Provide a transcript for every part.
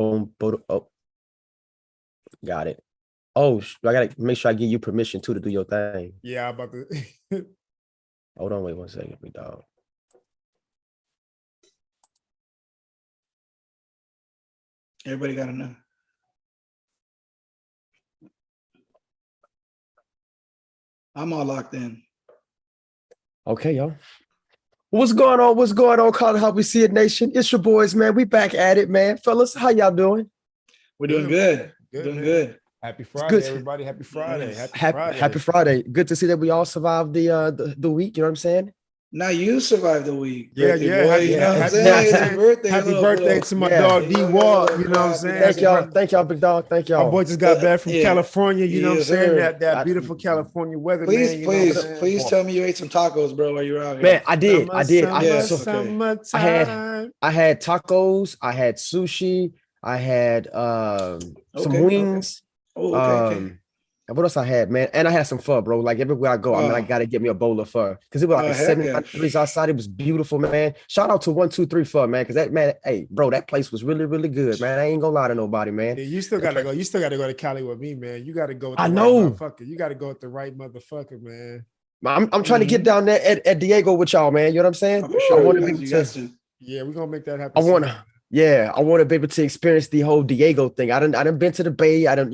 Boom, boom. Oh, got it. Oh, I gotta make sure I give you permission too to do your thing. Yeah, I'm about to. Hold on, wait 1 second, big dog. Everybody got to know. I'm all locked in. Okay, y'all. What's going on? What's going on, College How We See It Nation? It's your boys, man. We back at it, man. Fellas, how y'all doing? We're doing good. Doing man. good. Happy Friday, good. everybody. Happy Friday. Yes. Happy Friday. Good to see that we all survived the week. You know what I'm saying? Now you survived the week. Yeah, birthday yeah. boy, Happy, you know what I'm happy saying? It's birthday. your birthday. Happy little- birthday little- to my Yeah. dog, Yeah, D-Walk. little You know what I'm clap, saying? Thank y'all. Thank y'all, big dog. Thank My y'all. boy just got back from Yeah. California. You know what I'm Yes, saying? sir. That beautiful California weather, Please, man. You know what I'm please, saying? please tell me you ate some tacos, bro, while you were out here. Man, I did. Yes, okay. Summertime. I had tacos, I had sushi, I had some Okay, wings. Oh, okay. And what else I had, man? And I had some pho, bro. Like everywhere I go, I gotta get me a bowl of pho. Because it was like heck 79 yeah. degrees outside. It was beautiful, man. Shout out to 123 Pho, man. Because that man, hey, bro, that place was really, really good, man. I ain't gonna lie to nobody, man. Yeah, you still gotta go. You still gotta go to Cali with me, man. You gotta go with the I right know. motherfucker. You gotta go with the right motherfucker, man. I'm trying to get down there at Diego with y'all, man. You know what I'm saying? For sure. I want to You be got to. Yeah, we're gonna make that happen. I want to. Yeah, I want to be able to experience the whole Diego thing. I done been to the Bay. I've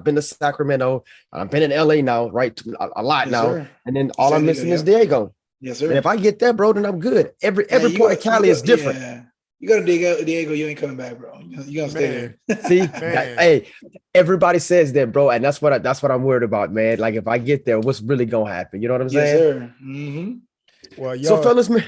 been to Sacramento. I've been in LA now, right? A lot Yes, now. sir. And then all I'm missing is yeah. Diego. Yes, sir. And if I get there, bro, then I'm good. Every you part of Cali is different. Yeah. You go to Diego, you ain't coming back, bro. You gonna stay there. See, Man. hey, everybody says that, bro, and that's what I'm worried about, man. Like if I get there, what's really gonna happen? You know what I'm saying? Yes, sir. Mm-hmm. Well, yo, So, fellas, man.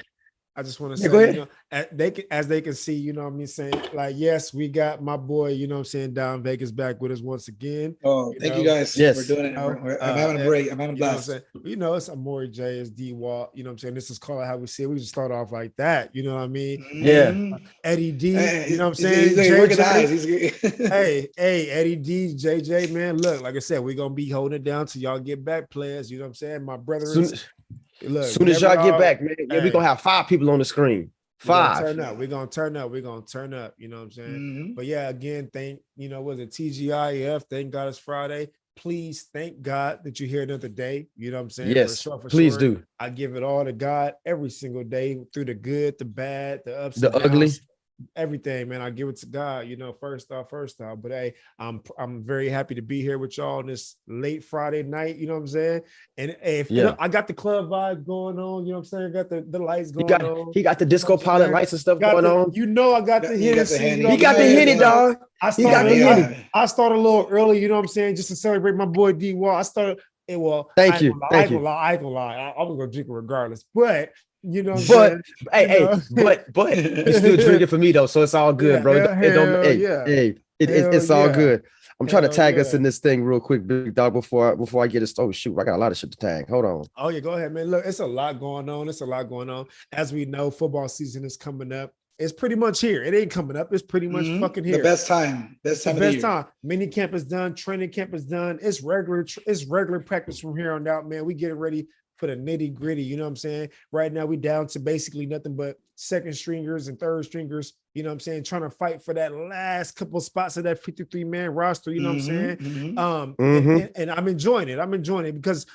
I just want to Yeah, say, go ahead. you know, as they can see, you know what I mean, saying, like, yes, we got my boy, you know what I'm saying, down Vegas back with us once again. Oh, thank you guys for doing it. I'm having a break. I'm having a blast. You know, it's Amori J, it's D-Walt, you know what I'm saying? This is called How We See It. We just start off like that, you know what I mean? Yeah. Eddie D, Hey, you know what I'm saying? He's working the eyes. hey, Eddie D, JJ, man, look, like I said, we're going to be holding it down till y'all get back, players, you know what I'm saying? My brother Soon as y'all get back, man, we're going to have 5 people on the screen. 5. We're gonna turn up. You know what I'm saying? But yeah, again, was it TGIF? Thank God it's Friday. Please thank God that you're here another day. You know what I'm saying? Yes, for please sure. do. I give it all to God every single day through the good, the bad, the ups, the and ugly. downs. Everything, man. I give it to God, you know, first off. But hey, I'm very happy to be here with y'all on this late Friday night, you know what I'm saying? And if you know, I got the club vibe going on, you know what I'm saying? I got the lights going on. He got the disco pilot lights and stuff going on. You know, I got the Hennessy. He got the Henny, dog. I started a little early, you know what I'm saying? Just to celebrate my boy D-Wall. I started Thank you. I ain't gonna lie. I was gonna drink it regardless, but you know, but you still drinking for me though, so it's all good, bro. It's all good. I'm trying to tag us in this thing real quick, big dog, before I get it. Oh shoot, I got a lot of shit to tag. Hold on. Oh yeah, go ahead, man. Look, it's a lot going on. As we know, football season is coming up. It's pretty much here. It ain't coming up. It's pretty much fucking here. The best time. Best time. Mini camp is done. Training camp is done. It's regular practice from here on out, man. We getting ready for the nitty gritty. You know what I'm saying? Right now we down to basically nothing but second stringers and third stringers, you know what I'm saying? Trying to fight for that last couple of spots of that 53 man roster. You know what I'm saying? And I'm enjoying it because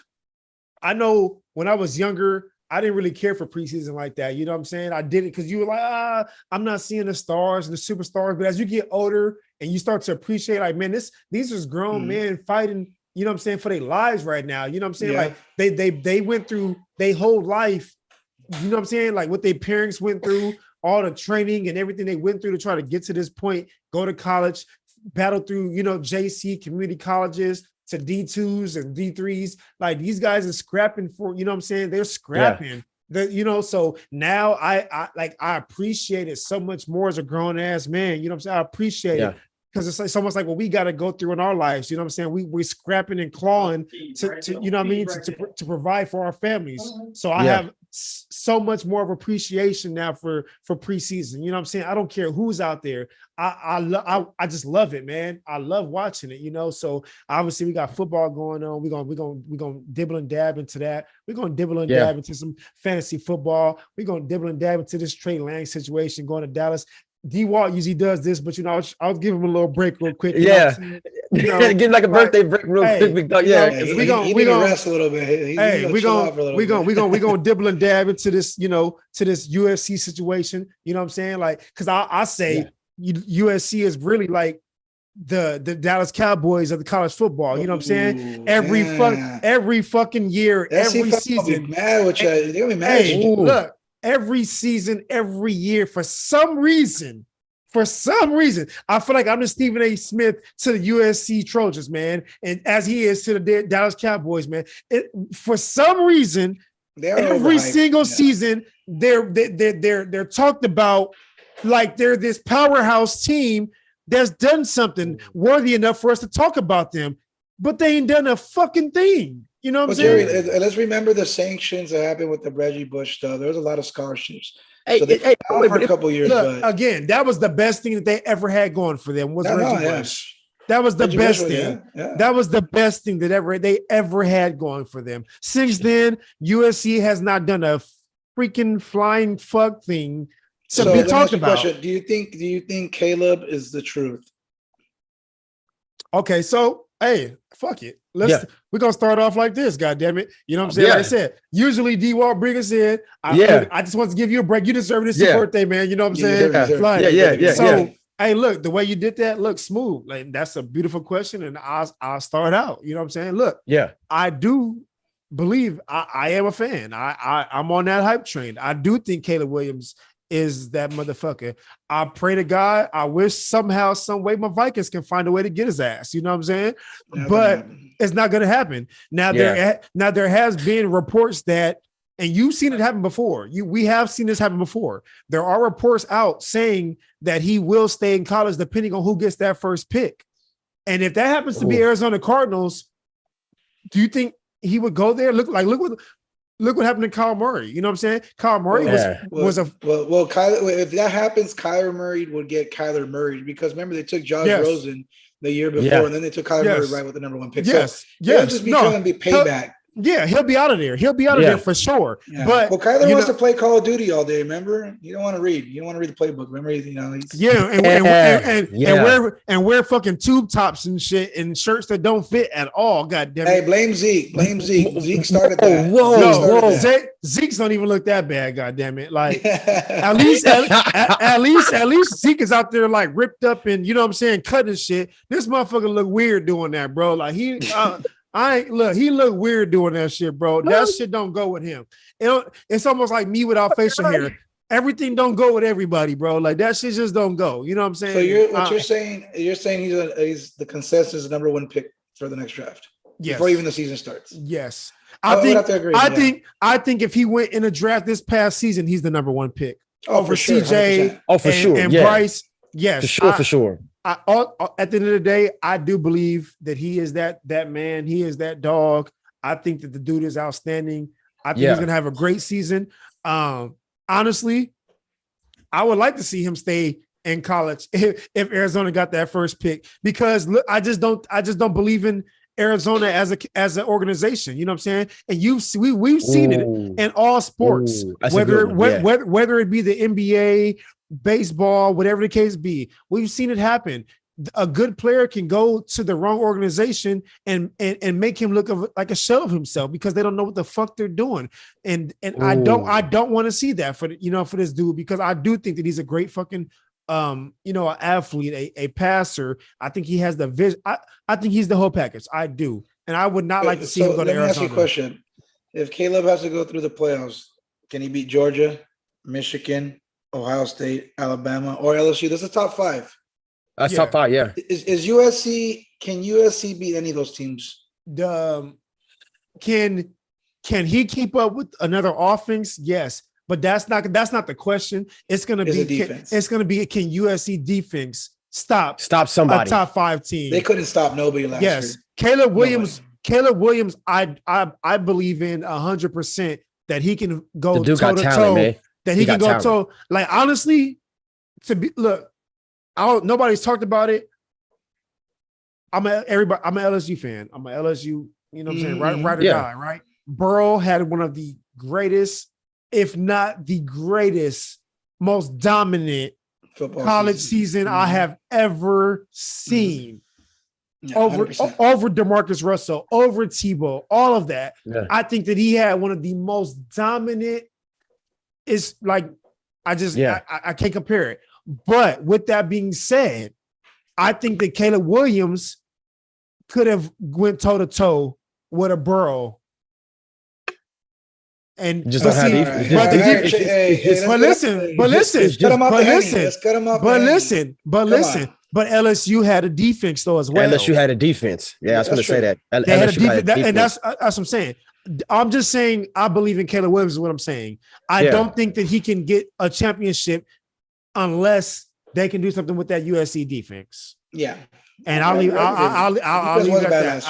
I know when I was younger, I didn't really care for preseason like that. You know what I'm saying? I did it because you were like, I'm not seeing the stars and the superstars. But as you get older and you start to appreciate, like, man, these are grown men fighting, you know what I'm saying, for their lives right now. You know what I'm saying? Like they went through their whole life, you know what I'm saying? Like what their parents went through, all the training and everything they went through to try to get to this point, go to college, battle through, you know, JC community colleges to D2s and D3s. Like these guys are scrapping for, you know what I'm saying? They're scrapping. You know, so now I appreciate it so much more as a grown ass man. You know what I'm saying? I appreciate it. Because it's like almost like what we got to go through in our lives. You know what I'm saying? We're scrapping and clawing to you know what I mean, to provide for our families. So I have so much more of appreciation now for preseason. You know what I'm saying? I don't care who's out there. I just love it, man. I love watching it, you know. So obviously we got football going on. We're gonna dibble and dab into that. We're gonna dibble and dab into some fantasy football. We're gonna dibble and dab into this Trey Lang situation going to Dallas. D Walt usually does this, but I'll give him a little break real quick. Yeah, get like a birthday break real quick, big dog. Yeah, we gonna rest a little bit. We're gonna dibble and dab into this, to this USC situation. You know what I'm saying? Like, because I say USC is really like the Dallas Cowboys of the college football. You know what I'm saying? Every fucking year, every season. They're gonna be mad. Look, every season, every year, for some reason, I feel like I'm the Stephen A. Smith to the USC Trojans, man, and as he is to the Dallas Cowboys, man. For some reason, every single season, they're talked about like they're this powerhouse team that's done something worthy enough for us to talk about them, but they ain't done a fucking thing. You know what I'm saying? Jerry, let's remember the sanctions that happened with the Reggie Bush stuff. There was a lot of scholarships. For a couple years. Look, again, that was the best thing that they ever had going for them. Reggie Bush. That was the best thing. That was the best thing that they ever had going for them. Since then, USC has not done a freaking flying fuck thing to be talked about. Do you think Caleb is the truth? Okay, so hey, fuck it. We're gonna start off like this, goddamn it. You know what I'm saying? Like I said, usually D-Walt bring us in. I just want to give you a break. You deserve this your birthday, man. You know what I'm saying? So hey, look, the way you did that looks smooth. Like, that's a beautiful question, and I'll start out. You know what I'm saying? Look, I do believe I am a fan. I'm on that hype train. I do think Caleb Williams is that motherfucker. I pray to God. I wish somehow, some way, my Vikings can find a way to get his ass. You know what I'm saying? But it's not going to happen. Now there has been reports that, and you've seen it happen before. We have seen this happen before. There are reports out saying that he will stay in college depending on who gets that first pick. And if that happens to be Arizona Cardinals, do you think he would go there? Look what happened to Kyle Murray. You know what I'm saying? Kyle Murray was if that happens, Kyler Murray would get Kyler Murray, because remember they took Josh Rosen the year before, and then they took Kyler Murray right with the number 1 pick. It'll just be payback. He'll be out of there. He'll be out of there for sure. Yeah. But Kyler wants to play Call of Duty all day. Remember, you don't want to read. You don't want to read the playbook. Remember, and wear fucking tube tops and shit and shirts that don't fit at all. God damn it! Hey, blame Zeke. Zeke started that. Zeke's don't even look that bad. God damn it! Like at least Zeke is out there like ripped up and you know what I'm saying, cutting shit. This motherfucker look weird doing that, bro. Like he looked weird doing that shit, bro. That shit don't go with him. It's almost like me without facial hair. Everything don't go with everybody, bro. Like that shit just don't go. You know what I'm saying? So you're saying he's the consensus number 1 pick for the next draft. Yes. Before even the season starts. Yes. I think if he went in a draft this past season, he's the number 1 pick. Over CJ. 100%. And Bryce. Yes. For sure. At the end of the day, I do believe that he is that man. He is that dog. I think that the dude is outstanding. I think he's going to have a great season. Honestly, I would like to see him stay in college if Arizona got that first pick, because look, I just don't believe in Arizona as an organization. You know what I'm saying? And we've seen it in all sports, whether it be the NBA, baseball, whatever the case be. We've seen it happen. A good player can go to the wrong organization and make him look like a shell of himself because they don't know what the fuck they're doing. And I don't want to see that for this dude, because I do think that he's a great fucking an athlete, a passer. I think he has the vision. I think he's the whole package. I do. And I would not like to see him go to Arizona. Let me ask you a question. If Caleb has to go through the playoffs, can he beat Georgia, Michigan, Ohio State, Alabama, or LSU? That's a top 5. That's top 5, yeah. Is USC? Can USC beat any of those teams? Can he keep up with another offense? Yes, but that's not the question. It's gonna be can USC defense stop somebody, a top 5 team? They couldn't stop nobody last year. Caleb Williams. I believe in 100% that he can go toe to toe. That he can go toe. Like, honestly, nobody's talked about it. I'm an LSU fan. I'm an LSU, you know what I'm saying? Right or die, right? Burrow had one of the greatest, if not the greatest, most dominant college season I have ever seen. Over DeMarcus Russell, over Tebow, all of that. Yeah. I think that he had one of the most dominant. It's like I can't compare it. But with that being said, I think that Caleb Williams could have went toe to toe with a Burrow. And just don't have But LSU had a defense though as well. LSU had a defense. Yeah, I was going to say that. They had a defense, and that's what I'm saying. I'm just saying I believe in Caleb Williams is what I'm saying. I don't think that he can get a championship unless they can do something with that USC defense. Yeah. And I'll leave it at that.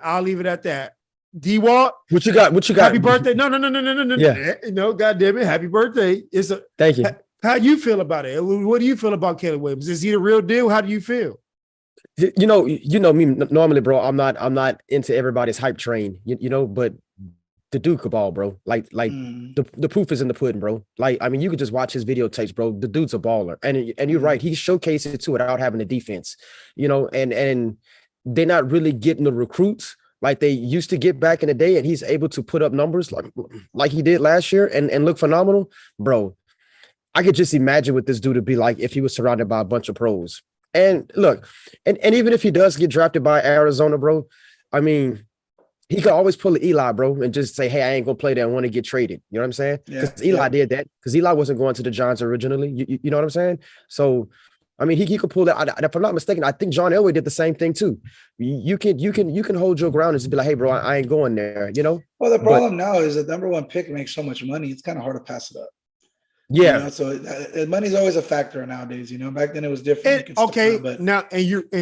I'll leave it at that. D-Walt. What you got? Happy birthday. No. Yeah. No, goddamn it. Happy birthday. Thank you. How do you feel about it? What do you feel about Caleb Williams? Is he the real deal? How do you feel? You know me normally, bro. I'm not into everybody's hype train, but the dude could ball, bro. Like the proof is in the pudding, bro. Like, I mean, you could just watch his videotapes, bro. The dude's a baller. And you're right. He showcased it too without having a defense, and they're not really getting the recruits like they used to get back in the day. And he's able to put up numbers like he did last year and look phenomenal, bro. I could just imagine what this dude would be like if he was surrounded by a bunch of pros. And look, and even if he does get drafted by Arizona, bro, I mean, he could always pull an Eli, bro, and just say, hey, I ain't going to play there. I want to get traded. You know what I'm saying? Because Eli did that. Because Eli wasn't going to the Giants originally. You know what I'm saying? So, I mean, he could pull that. If I'm not mistaken, I think John Elway did the same thing too. You can hold your ground and just be like, hey, bro, I ain't going there, Well, the problem now is the number one pick makes so much money. It's kind of hard to pass it up. Yeah. So money's always a factor nowadays. Back then it was different.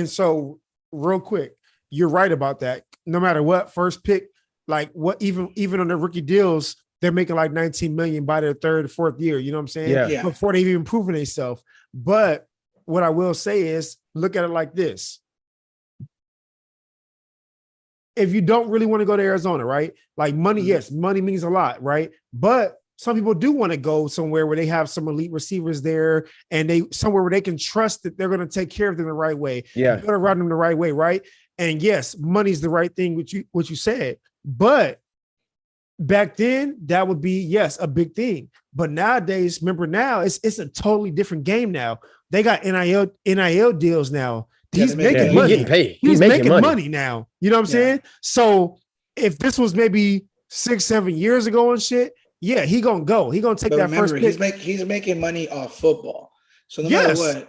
So real quick, you're right about that. No matter what, first pick, like what, even on the rookie deals, they're making like 19 million by their third, fourth year. You know what I'm saying? Yeah. Before they've even proven themselves. But what I will say is, look at it like this: if you don't really want to go to Arizona, right? Like money, yes, money means a lot, right? But some people do want to go somewhere where they have some elite receivers there, and somewhere where they can trust that they're going to take care of them the right way. Yeah, going to run them the right way, right? And yes, money's the right thing, what you said. But back then, that would be a big thing. But nowadays, remember now, it's a totally different game now. They got NIL deals now. He's making money. Getting paid. He's making money now. You know what I'm saying? So if this was maybe 6-7 years ago and shit. Yeah, he gonna go. He gonna take first pick. He's making money off football. So no matter what,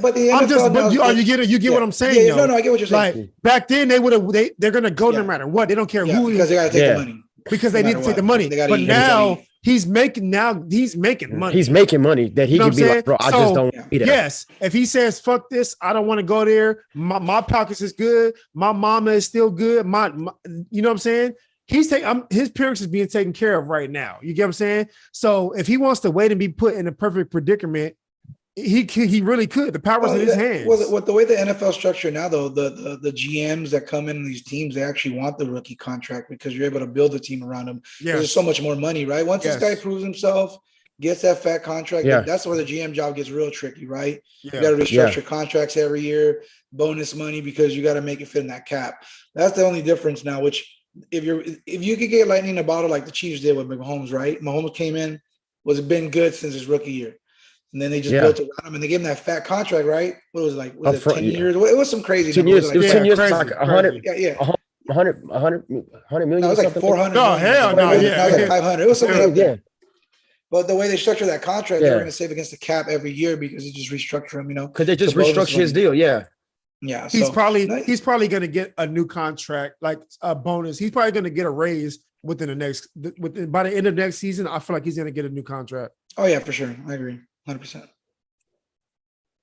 but the NFL you get what I'm saying? Yeah, no, I get what you're saying. Like back then, they're gonna go no matter what. They don't care who because they gotta take the money. Because they need to take the money. But now he's making money. He's making money that he can be like, bro, I just don't eat it. Yes, if he says fuck this, I don't want to go there. My pockets is good. My mama is still good. My you know what I'm saying? His parents is being taken care of right now. You get what I'm saying? So if he wants to wait and be put in a perfect predicament, he really could. The power's in his hands. Well, the way the NFL structure now, though, the GMs that come in these teams, they actually want the rookie contract because you're able to build a team around them. Yeah. There's so much more money, right? Once this guy proves himself, gets that fat contract, that's where the GM job gets real tricky, right? Yeah. You got to restructure contracts every year, bonus money, because you got to make it fit in that cap. That's the only difference now, which if you could get lightning in a bottle like the Chiefs did with Mahomes, right? Mahomes came in, been good since his rookie year. And then they just built around him and they gave him that fat contract, right? What was it like? Was it 10 years? It was some crazy. 10 years. It was 10 years. Crazy, like 100. Yeah. 100 million. No, it was like 400. No, hell no. Yeah. It was like 500. It was something like that. But the way they structured that contract, they were going to save against the cap every year because they just restructure him, Because they just restructured his deal. Yeah. Yeah. He's probably going to get a new contract, like a bonus. He's probably going to get a raise by the end of next season. I feel like he's going to get a new contract. Oh yeah, for sure. I agree. 100%.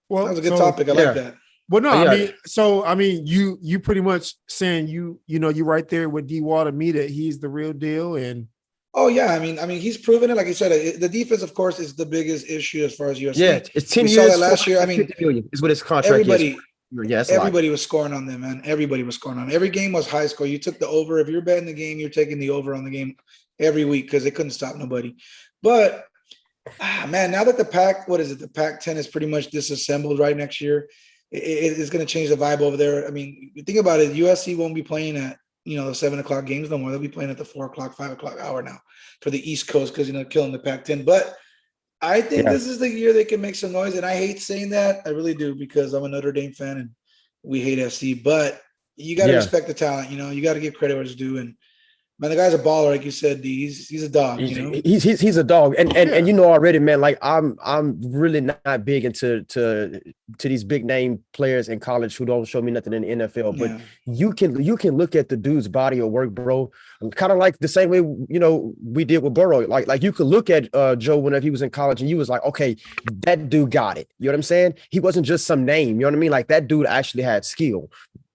Well, that was a good topic. I like that. Well, no, I mean, you pretty much saying you're right there with D-Wall to me that he's the real deal. And oh yeah, I mean, he's proven it. Like you said, the defense, of course, is the biggest issue as far as USC. Yeah, it's 10 years. Saw that last year. I mean, 50 million is what his contract is. Everybody was scoring on them, man. Everybody was scoring on them. Every game was high score. You took the over. If you're betting the game, you're taking the over on the game every week because they couldn't stop nobody. But Man, now that the Pac-10 is pretty much disassembled right next year, it's going to change the vibe over there. I mean, you think about it, USC won't be playing at, the 7:00 games no more. They'll be playing at the 4:00, 5:00 hour now for the East Coast because, killing the Pac-10. But I think this is the year they can make some noise. And I hate saying that. I really do, because I'm a Notre Dame fan and we hate FC. But you got to respect the talent. You got to give credit where it's due. And man, the guy's a baller, like you said, D. He's a dog. He's a dog, and already, man. Like I'm really not big into these big name players in college who don't show me nothing in the NFL. But you can look at the dude's body of work, bro. Kind of like the same way we did with Burrow. Like you could look at Joe whenever he was in college, and you was like, okay, that dude got it. You know what I'm saying? He wasn't just some name. You know what I mean? Like that dude actually had skill.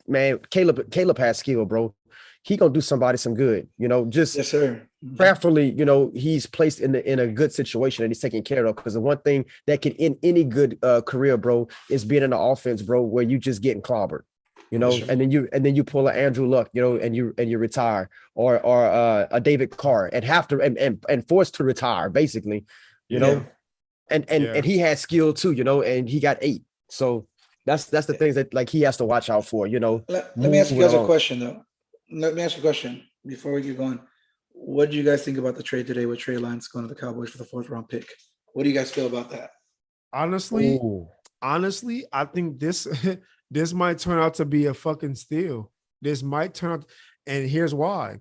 Man, Caleb has skill, bro. He gonna do somebody some good, just yes, sir. Prayerfully, he's placed in a good situation and he's taken care of. Because the one thing that can end any good career, bro, is being in the offense, bro, where you just getting clobbered, yes, and then you pull an Andrew Luck, and you retire, or a David Carr and have to and forced to retire, basically, and he had skill too, and he got 8. So that's the things that like he has to watch out for, Let me ask you guys a question though. Let me ask you a question before we get going. What do you guys think about the trade today with Trey Lance going to the Cowboys for the 4th round pick? What do you guys feel about that? Honestly, I think this might turn out to be a fucking steal. This might turn out, and here's why.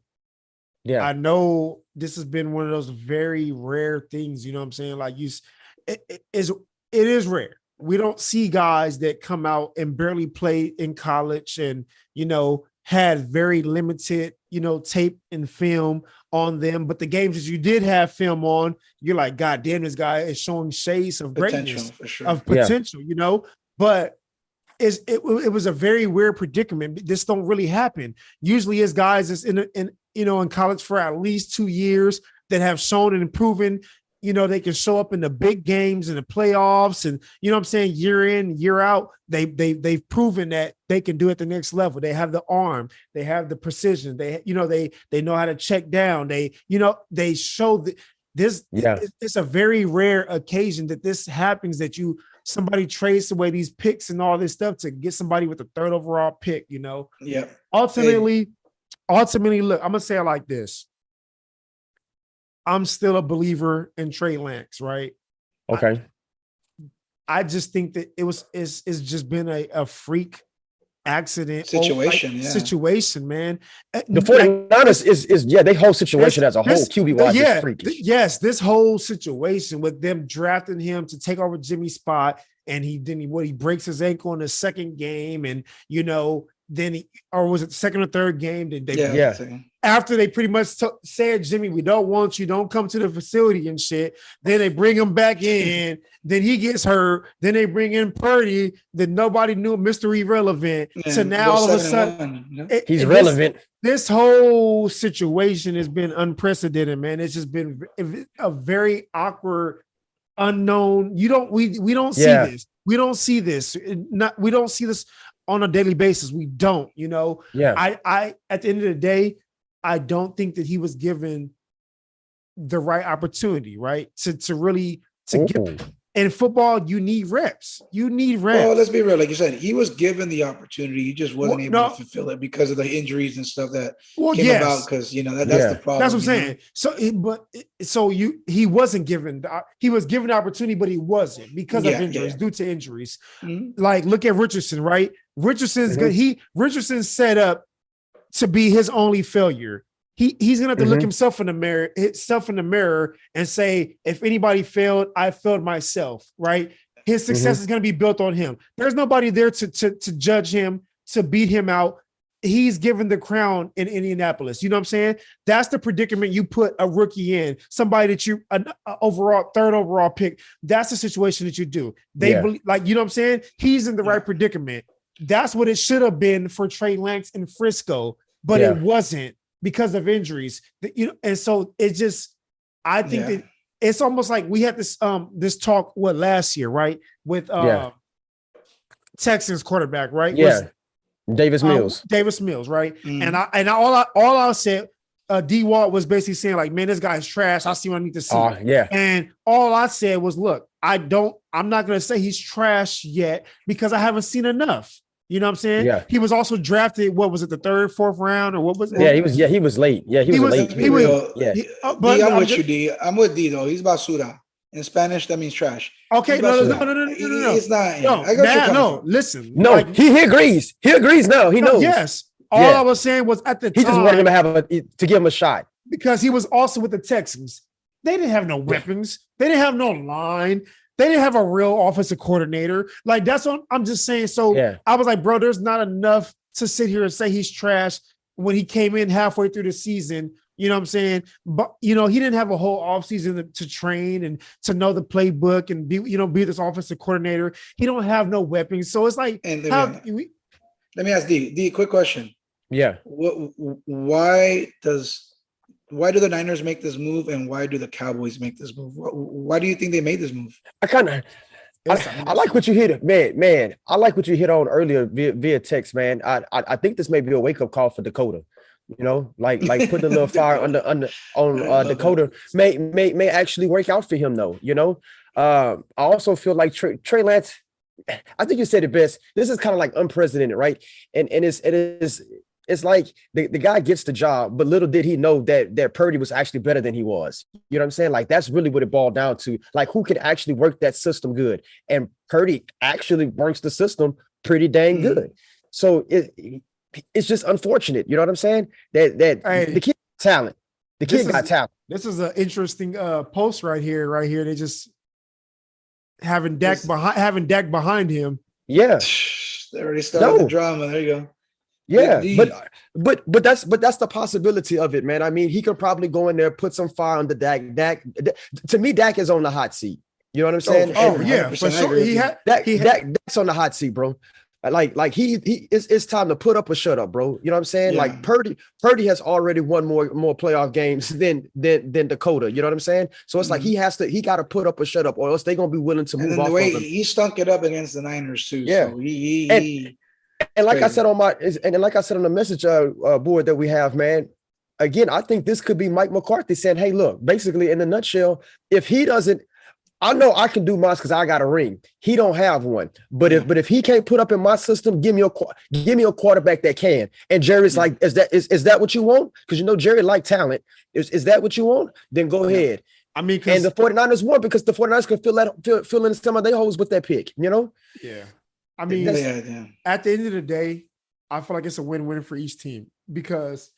Yeah, I know this has been one of those very rare things. You know what I'm saying? Like it is rare. We don't see guys that come out and barely play in college and had very limited, tape and film on them. But the games that you did have film on, you're like, God damn, this guy is showing shades of greatness, for sure. Of potential, But it was a very weird predicament. This don't really happen. Usually it's guys that's in college for at least 2 years that have shown and proven, they can show up in the big games and the playoffs and, year in, year out, they've proven that they can do it at the next level. They have the arm, they have the precision. They know how to check down. They show that this, it's a very rare occasion that this happens, that somebody trades away these picks and all this stuff to get somebody with the 3rd overall pick, Yeah. Ultimately, look, I'm going to say it like this. I'm still a believer in Trey Lance, right? Okay. I just think that it's just been a freak accident situation, man. The 49ers is their whole situation as a whole, QB-wise, is freakish. Yes, this whole situation with them drafting him to take over Jimmy's spot, and he breaks his ankle in the second game, and then or was it the second or third game? After they pretty much said, Jimmy, we don't want you, don't come to the facility and shit. Then they bring him back in. Then he gets hurt. Then they bring in Purdy. Then nobody knew, Mr. Irrelevant. So now all of a sudden, he's relevant. This whole situation has been unprecedented, man. It's just been a very awkward, unknown. We don't see this. We don't see this. We don't see this on a daily basis. We don't, I at the end of the day, I don't think that he was given the right opportunity, right? To really get in football, you need reps. Well, let's be real. Like you said, he was given the opportunity. He just wasn't able to fulfill it because of the injuries and stuff that came about. Because that's the problem. That's what I'm saying. He wasn't given. He was given the opportunity, but he wasn't because of injuries, due to injuries. Mm-hmm. Like look at Richardson, right? Richardson's good. Richardson's set up to be his only failure. He's gonna have to look himself in the mirror and say, if anybody failed, I failed myself, right? His success is gonna be built on him. There's nobody there to judge him, to beat him out. He's given the crown in Indianapolis. You know what I'm saying? That's the predicament you put a rookie in, somebody that an overall 3rd overall pick. That's the situation that you do. Believe, like, you know what I'm saying? He's in the right predicament. That's what it should have been for Trey Lance in Frisco, but it wasn't because of injuries. And so it just, I think that it's almost like we had this talk last year, right? With Texans quarterback, right? Davis Mills. Davis Mills, right? Mm. And all I said, D Walt was basically saying like, man, this guy's trash. I see what I need to see. Yeah. And all I said was, look, I'm not going to say he's trash yet because I haven't seen enough. You know what I'm saying? Yeah. He was also drafted. What was it? The third, fourth round, or what was it? Yeah, he was late. Yeah, he was late. But I'm with you, D. I'm with D though. He's basura. In Spanish, that means trash. Okay, no. It's not. No, listen. No, like, he agrees. He agrees now. He knows. Yes. All I was saying was at the time. He just wanted him to give him a shot. Because he was also with the Texans. They didn't have no weapons. They didn't have no line. They didn't have a real offensive coordinator. Like, that's what I'm just saying. So I was like, bro, there's not enough to sit here and say he's trash when he came in halfway through the season. You know what I'm saying? But, he didn't have a whole offseason to train and to know the playbook and be this offensive coordinator. He don't have no weapons. So it's like, let me ask D, quick question. Yeah. Why do the Niners make this move and why do the Cowboys make this move? Why do you think they made this move? I like what you hit, man. I like what you hit on earlier via text, man. I think this may be a wake-up call for Dakota. Like putting a little fire on Dakota may actually work out for him though. I also feel like Trey Lance. I think you said it best. This is kind of like unprecedented, right? And it's like the guy gets the job, but little did he know that Purdy was actually better than he was. You know what I'm saying? Like, that's really what it boiled down to. Like, who could actually work that system good? And Purdy actually works the system pretty dang good. So it's just unfortunate. You know what I'm saying? That the kid got talent. The kid got talent. This is an interesting post right here. They just having Dak behind him. Yeah. They already started the drama. There you go. Yeah, but that's the possibility of it, man. I mean, he could probably go in there, put some fire on the Dak. To me, Dak is on the hot seat. You know what I'm saying? For sure. Dak's on the hot seat, bro. Like it's time to put up or shut up, bro. You know what I'm saying? Yeah. Like Purdy has already won more playoff games than Dakota. You know what I'm saying? So it's like he got to put up or shut up, or else they're gonna be willing to move off. The way he stunk it up against the Niners too. Yeah. So and like I said on the message board that we have, man, again, I think this could be Mike McCarthy saying, hey, look, basically in a nutshell, if he doesn't, I know I can do mine because I got a ring. He don't have one. But if he can't put up in my system, give me a quarterback that can. And Jerry's like, is that what you want? Because Jerry like talent. Is that what you want? Then go ahead. I mean, and the 49ers won because the 49ers can fill in some of their holes with that pick, Yeah. I mean, at the end of the day, I feel like it's a win-win for each team because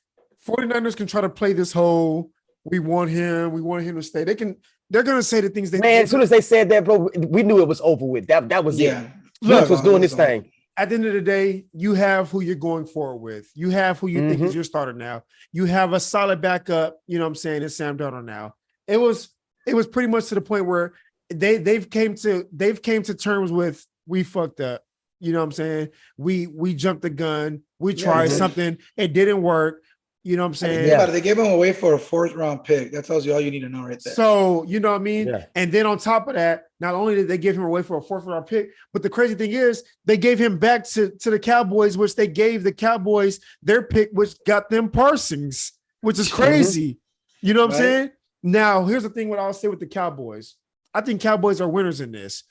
49ers can try to play this whole, we want him to stay. They're going to say the things as soon as they said that, bro, we knew it was over with. That was it. Lutz was doing this thing. At the end of the day, you have who you're going forward with. You have who you think is your starter now. You have a solid backup, you know what I'm saying, it's Sam Darnold now. It was pretty much to the point where they've came to terms with, we fucked up. You know what I'm saying? We jumped the gun. We tried something. It didn't work. You know what I'm saying? Yeah. They gave him away for a 4th round pick. That tells you all you need to know right there. So, you know what I mean? Yeah. And then on top of that, not only did they give him away for a 4th round pick, but the crazy thing is they gave him back to the Cowboys, which they gave the Cowboys their pick, which got them Parsons, which is crazy. You know what I'm saying? Now, here's the thing what I'll say with the Cowboys. I think Cowboys are winners in this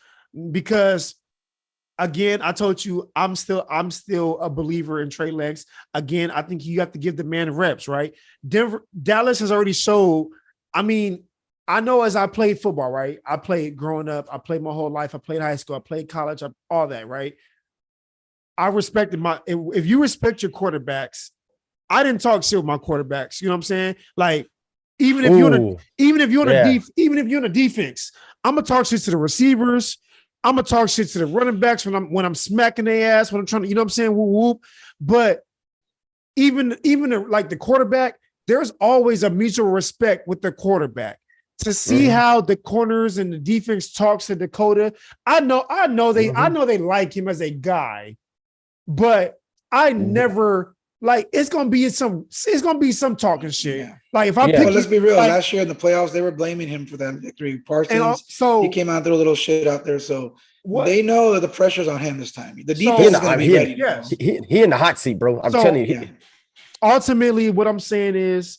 because again, I told you I'm still a believer in Trey Lance. Again, I think you have to give the man reps, right? Dallas has already showed. I mean, I know as I played football, right? I played growing up. I played my whole life. I played high school. I played college. All that, right? I respected if you respect your quarterbacks, I didn't talk shit with my quarterbacks. You know what I'm saying? Like, even if you're on a defense, I'm gonna talk shit to the receivers. I'm gonna talk shit to the running backs when I'm smacking their ass, when I'm trying to, you know what I'm saying, whoop whoop. But even like the quarterback, there's always a mutual respect with the quarterback. To see how the corners and the defense talks to Dakota, I know they like him as a guy, but I never like it's gonna be some talking shit. Yeah. Like if I pick, let's be real. Last year in the playoffs, they were blaming him for that victory. Parsons, he came out and threw a little shit out there, so they know that the pressure's on him this time. The defense is gonna be ready. He in the hot seat, bro. I'm telling you. Ultimately, what I'm saying is,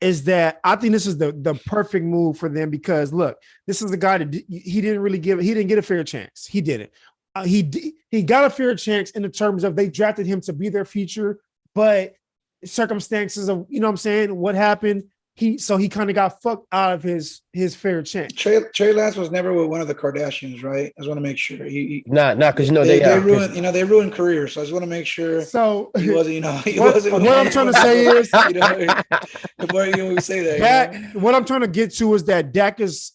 is that I think this is the perfect move for them because look, this is a guy that he didn't get a fair chance. He didn't. He got a fair chance in the terms of they drafted him to be their future, but circumstances of what happened. He kind of got fucked out of his fair chance. Trey Lance was never with one of the Kardashians, right? I just want to make sure. Because they ruined careers. So I just want to make sure. So he wasn't. What I'm trying to say is, before you say that, what I'm trying to get to is that Dak is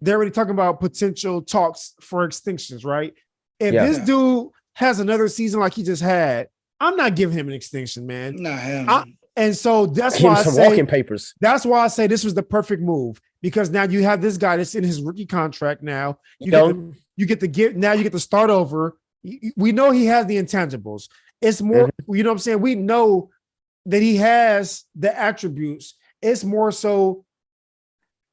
they're already talking about potential talks for extinctions, right? If this dude has another season like he just had, I'm not giving him an extension, man. Not him. And so that's why I say walking papers. That's why I say this was the perfect move because now you have this guy that's in his rookie contract. Now you get to start over. We know he has the intangibles. It's more, you know what I'm saying? We know that he has the attributes. It's more so,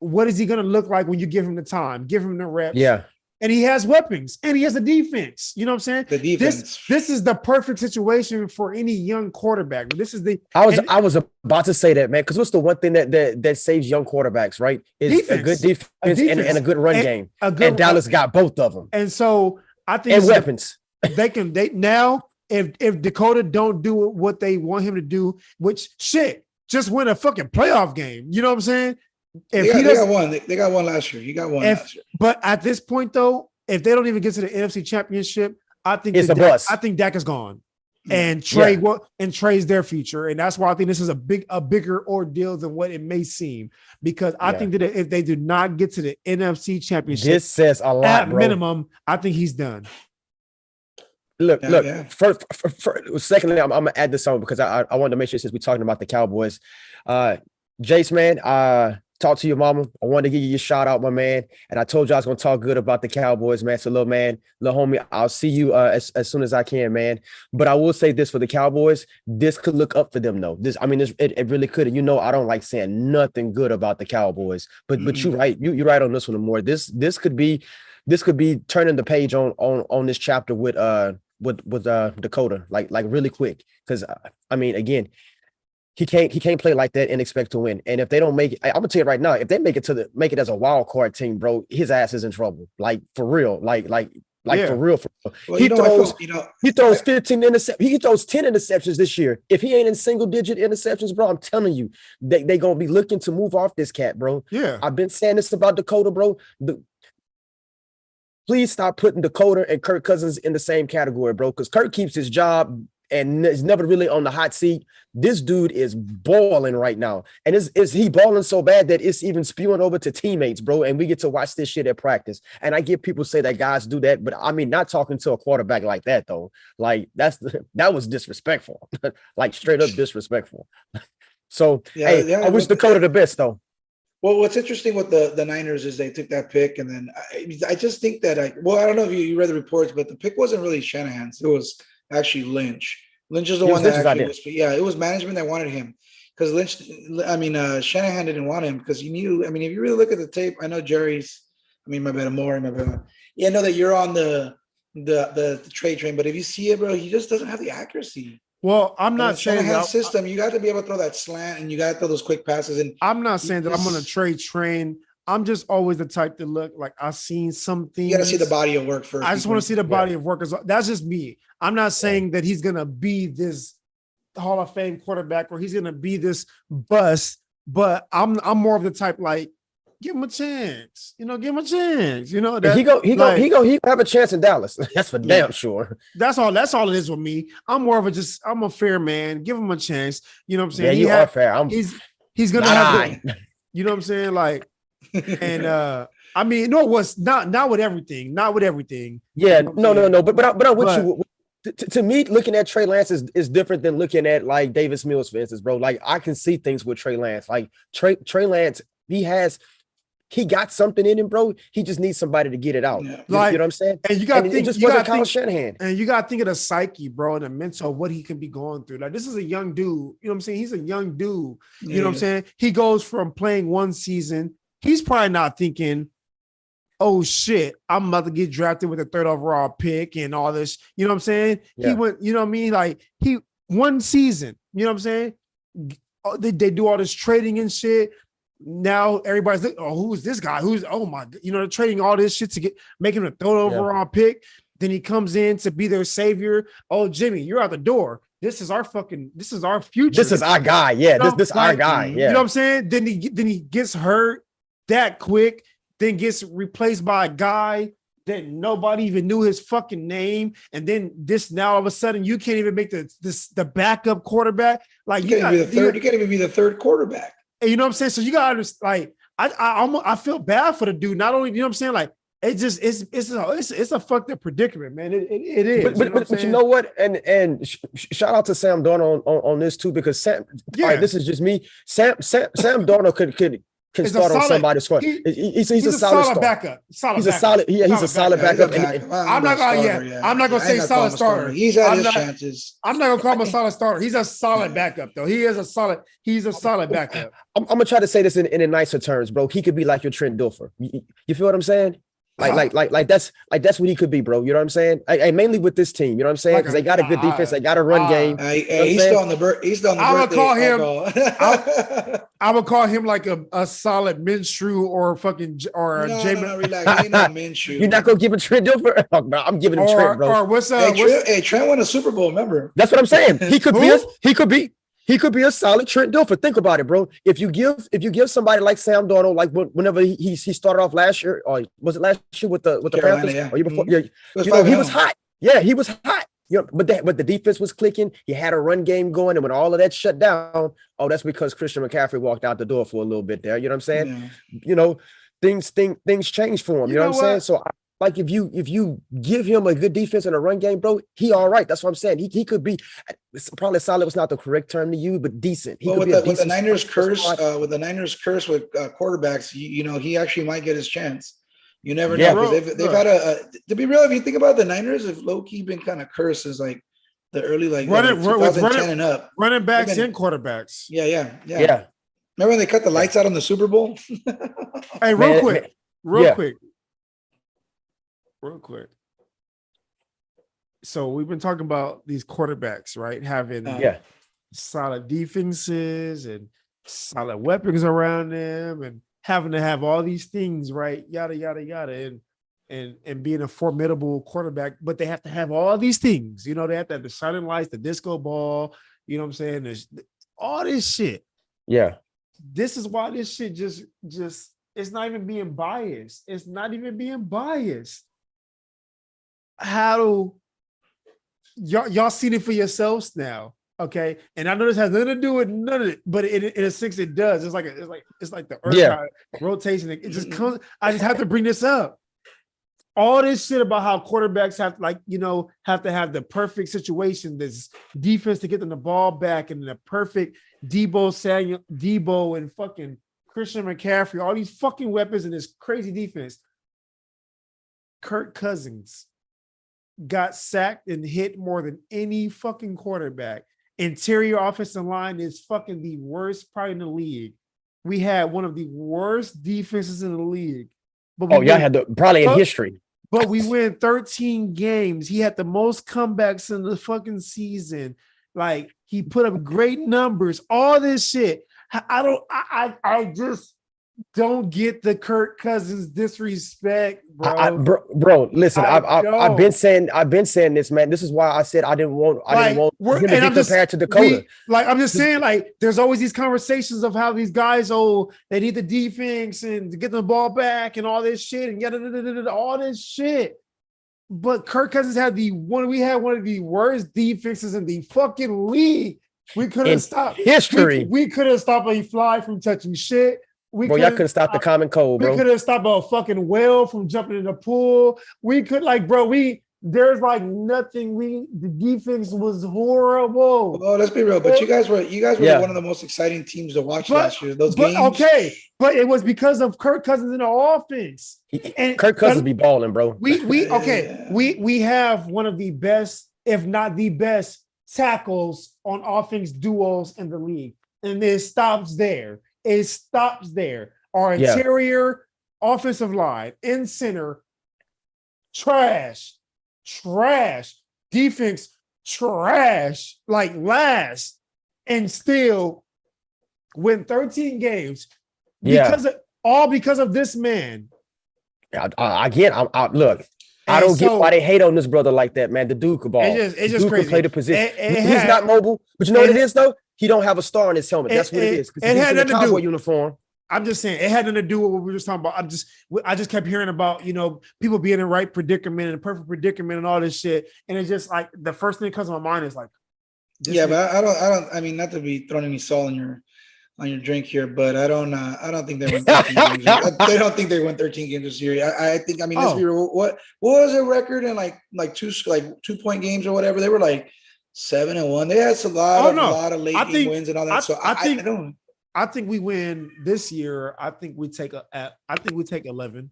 what is he going to look like when you give him the time, give him the reps? Yeah. And he has weapons and he has a defense. You know what I'm saying? The defense. This is the perfect situation for any young quarterback. This is I was about to say that, man, because what's the one thing that saves young quarterbacks, right? Is defense. A good defense and a good run game. And Dallas got both of them. And so I think and weapons. They now if Dakota don't do what they want him to do, which just win a fucking playoff game. You know what I'm saying? They got one. They got one last year. You got one last year. But at this point, though, if they don't even get to the NFC Championship, I think it's a bust. I think Dak is gone, and Trey's their future, and that's why I think this is a bigger ordeal than what it may seem. Because I think that if they do not get to the NFC Championship, this says a lot. At minimum, I think he's done. Look. First, secondly, I'm gonna add this on because I wanted to make sure since we're talking about the Cowboys, Jace, man, talk to your mama. I wanted to give you your shout out, my man. And I told you I was going to talk good about the Cowboys, man. So, little homie, I'll see you as soon as I can, man. But I will say this for the Cowboys, this could look up for them, though. It really could. And I don't like saying nothing good about the Cowboys. But you're right. You're right on this one more. This could be turning the page on this chapter with Dakota, like really quick. Because again, He can't play like that and expect to win. And if they don't make it, I'm gonna tell you right now, if they make it as a wild card team, bro, his ass is in trouble. Like for real. For real. Well, he throws 15 interceptions. He throws 10 interceptions this year. If he ain't in single digit interceptions, bro, I'm telling you, they gonna be looking to move off this cat, bro. Yeah. I've been saying this about Dakota, bro. Please stop putting Dakota and Kirk Cousins in the same category, bro, because Kirk keeps his job and is never really on the hot seat. This dude is balling right now. And is he balling so bad that it's even spewing over to teammates, bro? And we get to watch this shit at practice. And I get people say that guys do that, but not talking to a quarterback like that, though. Like, that was disrespectful. Like, straight up disrespectful. So, I wish Dakota the best, though. Well, what's interesting with the Niners is they took that pick, and then I just think that I don't know if you read the reports, but the pick wasn't really Shanahan's. It was actually Lynch. Lynch is the one that actually was. Yeah, it was management that wanted him because Shanahan didn't want him because he knew. I mean, if you really look at the tape, I know Jerry's. my bad, Amore, my bad. Yeah, I know that you're on the trade train, but if you see it, bro, he just doesn't have the accuracy. Well, I'm not saying Shanahan's system. You got to be able to throw that slant, and you got to throw those quick passes. And I'm not saying that I'm on a trade train. I'm just always the type to look like I've seen some things. You got to see the body of work first. I just want to see the body of work. That's just me. I'm not saying that he's going to be this Hall of Fame quarterback or he's going to be this bust, but I'm more of the type like, give him a chance. Give him a chance. He go have a chance in Dallas. That's for damn sure. That's all it is with me. I'm a fair man. Give him a chance. You know what I'm saying? Yeah, you are fair. He's going to have to, you know what I'm saying? Like, and it was not with everything. Yeah, no. But I'm with you. To me, looking at Trey Lance is different than looking at like Davis Mills, for instance, bro. Like I can see things with Trey Lance. Like Trey Lance, he got something in him, bro. He just needs somebody to get it out. Yeah. You know what I'm saying? And you got to think, Kyle Shanahan. And you got to think of the psyche, bro, and the mental of what he can be going through. Like this is a young dude. You know what I'm saying? He's a young dude. You know what I'm saying? He goes from playing one season. He's probably not thinking, oh shit, I'm about to get drafted with a 3rd overall pick and all this. You know what I'm saying? Yeah. He went, you know what I mean? Like one season, you know what I'm saying? they do all this trading and shit. Now everybody's like, oh, who's this guy? They're trading all this shit to make him a third overall pick. Then he comes in to be their savior. Oh, Jimmy, you're out the door. This is our future. This is our guy. Yeah, this our guy. Yeah. You know what I'm saying? Then he gets hurt that quick, then gets replaced by a guy that nobody even knew his fucking name. And then now all of a sudden you can't even make the backup quarterback. Like you can't even be the third quarterback. And you know what I'm saying? So you gotta understand, like I feel bad for the dude. Not only, you know what I'm saying, like it's a fucked up predicament, man. It is. But you know what? And shout out to Sam Darnold on this too, because Sam. Yeah. All right, this is just me. Sam Darnold could start on somebody's squad. He's a solid backup. He's a solid backup. I'm not gonna say solid starter. He's had his chances. I'm not gonna call him a solid starter. He's a solid backup, though. He's a solid backup. I'm gonna try to say this in nicer terms, bro. He could be like your Trent Dilfer. You feel what I'm saying? Like that's what he could be, bro. You know what I'm saying? Mainly with this team, you know what I'm saying? Because they got a good defense, they got a run game. He's still on the I'm gonna call him like a solid Minshew or fucking Jamin. Relax. Ain't no Minshew. You're not gonna give a Trent Dilfer? Oh, bro, I'm giving him Trent, bro. Or Trent won a Super Bowl, remember? That's what I'm saying. He could be a solid Trent Dilfer. Think about it, bro. If you give somebody like Sam Darnold, like whenever he started off last year, or was it last year with the Panthers? Yeah. Or year before? Yeah, he was hot. Yeah, he was hot. But the defense was clicking. He had a run game going, and when all of that shut down, that's because Christian McCaffrey walked out the door for a little bit there. You know what I'm saying? Yeah. Things changed for him. You know what I'm saying? So. Like if you give him a good defense and a run game, bro, he all right. That's what I'm saying. He could be probably solid was not the correct term to use, but decent. With the Niners curse with quarterbacks, he actually might get his chance. You never know. They've had to be real. If you think about the Niners, have low key been kind of cursed as like the early 2010 and up running backs and quarterbacks. Yeah. Remember when they cut the lights out on the Super Bowl? Hey, real quick. Real quick. So we've been talking about these quarterbacks, right? Having solid defenses and solid weapons around them and having to have all these things, right? Yada, yada, yada. And being a formidable quarterback, but they have to have all these things. They have to have the shining lights, the disco ball, you know what I'm saying? There's all this shit. Yeah. This is why this shit just it's not even being biased. It's not even being biased. How do y'all seen it for yourselves now? Okay, and I know this has nothing to do with none of it, but in a sense it does. It's like the earth rotation. It just comes. I just have to bring this up. All this shit about how quarterbacks have to have the perfect situation, this defense to get them the ball back, and the perfect Debo and fucking Christian McCaffrey, all these fucking weapons and this crazy defense. Kirk Cousins got sacked and hit more than any fucking quarterback. Interior offensive line is fucking the worst probably in the league. We had one of the worst defenses in the league. But y'all had probably in history. But we win 13 games. He had the most comebacks in the fucking season. Like, he put up great numbers, all this shit. I just don't get the Kirk Cousins disrespect, bro. Bro, listen, I've been saying this, man. This is why I said I didn't want him to be compared to Dakota. I'm just saying, like, there's always these conversations of how these guys, they need the defense and to get the ball back and all this shit and all this shit. But Kirk Cousins had one of the worst defenses in the fucking league. We could have stopped history. We could have stopped a fly from touching shit. Y'all could have stopped the common cold, bro. We could have stopped a fucking whale from jumping in the pool. We could, there's nothing. The defense was horrible. Oh, let's be real. But you guys were one of the most exciting teams to watch last year. Those games. Okay, but it was because of Kirk Cousins in the offense. Kirk Cousins be balling, bro. We have one of the best, if not the best, tackles on offense duos in the league, and it stops there. It stops there. Our interior offensive line in center, trash. Defense, trash. Like last. And still, win 13 games because of this man. Again, look. I don't get why they hate on this brother like that, man. The dude could ball. It's just dude crazy. Could play the position. He's not mobile, but you know what it is though? He don't have a star on his helmet. That's what it is. Because he's in the Cowboy uniform. I'm just saying it had nothing to do with what we were just talking about. I just kept hearing about, people being in the right predicament and the perfect predicament and all this shit. And it's just like the first thing that comes to my mind is like, but I mean, not to be throwing any salt on your drink here, but I don't think they won 13 games. They don't think they won 13 games this year. I think, I mean, let's be real. What was their record in like 2-point games or whatever? They were like 7-1. They had a lot of late game wins and all that. I think we win this year. I think we take 11.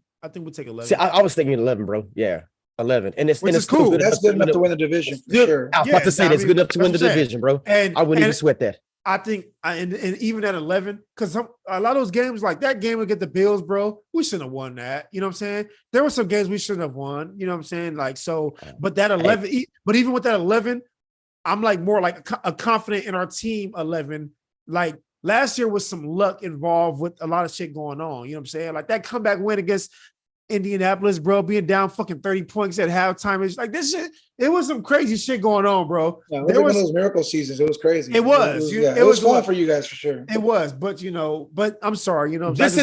See, I was thinking 11, bro. Yeah. 11. And it's cool. That's good enough to win the division for sure. I was about to say that's good enough to win the division, bro. And I wouldn't even sweat that. I think, and even at 11, because a lot of those games, like that game against the Bills, bro, we shouldn't have won that. You know what I'm saying? There were some games we shouldn't have won. You know what I'm saying? Like, so, but that 11, but even with that 11, I'm like more like a confident in our team 11. Like last year was some luck involved with a lot of shit going on. You know what I'm saying? Like that comeback win against Indianapolis, bro, being down fucking 30 points at halftime. It's like this shit. It was some crazy shit going on, bro. Yeah, it was one of those miracle seasons. It was crazy. It was. It was fun for you guys for sure. It was, but but I'm sorry. This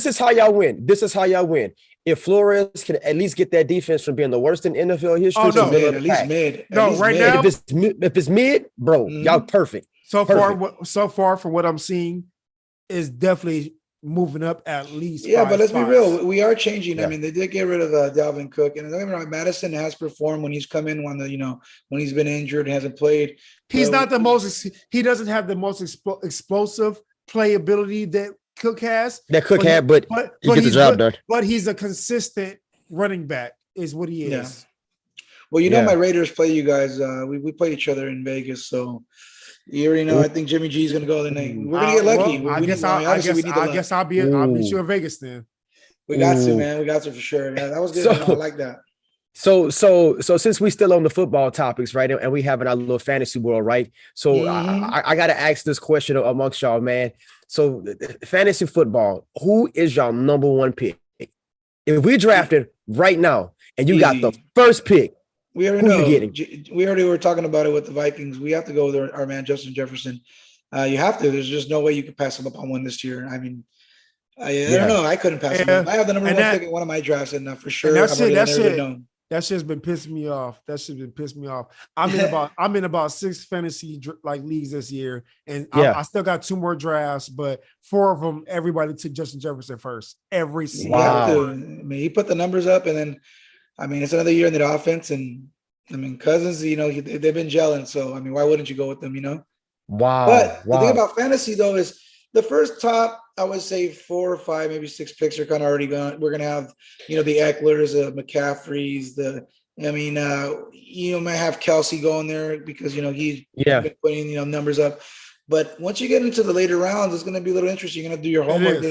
is how y'all win. This is how y'all win. If Flores can at least get that defense from being the worst in NFL history, at least mid. Now if it's mid, bro, y'all perfect. So far from what I'm seeing, is definitely moving up at least. Yeah, but let's be real. We are changing. Yeah. I mean, they did get rid of Dalvin Cook, and Madison has performed when he's come in when he's been injured and hasn't played. He's not the most. He doesn't have the most explosive playability that Cook has. That Cook had, but he gets the job done. But he's a consistent running back, is what he is. Yeah. Well, my Raiders play you guys. We played each other in Vegas, so. You already know. I think Jimmy G is going to go. Then we're going to get lucky. Well, I guess I'll be sure in Vegas then. We got to, man. We got to for sure. Man. That was good. I like that. So since we still on the football topics, right, and we having our little fantasy world, right? So I got to ask this question amongst y'all, man. So fantasy football, who is y'all number one pick? If we drafted right now and you got the first pick, we already know. We already were talking about it with the Vikings. We have to go with our man Justin Jefferson. You have to. There's just no way you could pass him up on one this year. I mean, I don't know. I couldn't pass him up. I have the number one pick in one of my drafts, and for sure, that's it. That shit's been pissing me off. I'm in about 6 fantasy leagues this year, and I still got 2 more drafts, but 4 of them, everybody took Justin Jefferson first. Every single. Wow. I mean, he put the numbers up, and then. I mean, it's another year in the offense, and I mean, Cousins, they've been gelling. So, I mean, why wouldn't you go with them, Wow. But the thing about fantasy, though, is the first top, I would say 4 or 5, maybe 6 picks are kind of already gone. We're going to have, the Ecklers, the McCaffreys, you might have Kelsey going there because, he's been putting, numbers up. But once you get into the later rounds, it's going to be a little interesting. You're going to do your homework.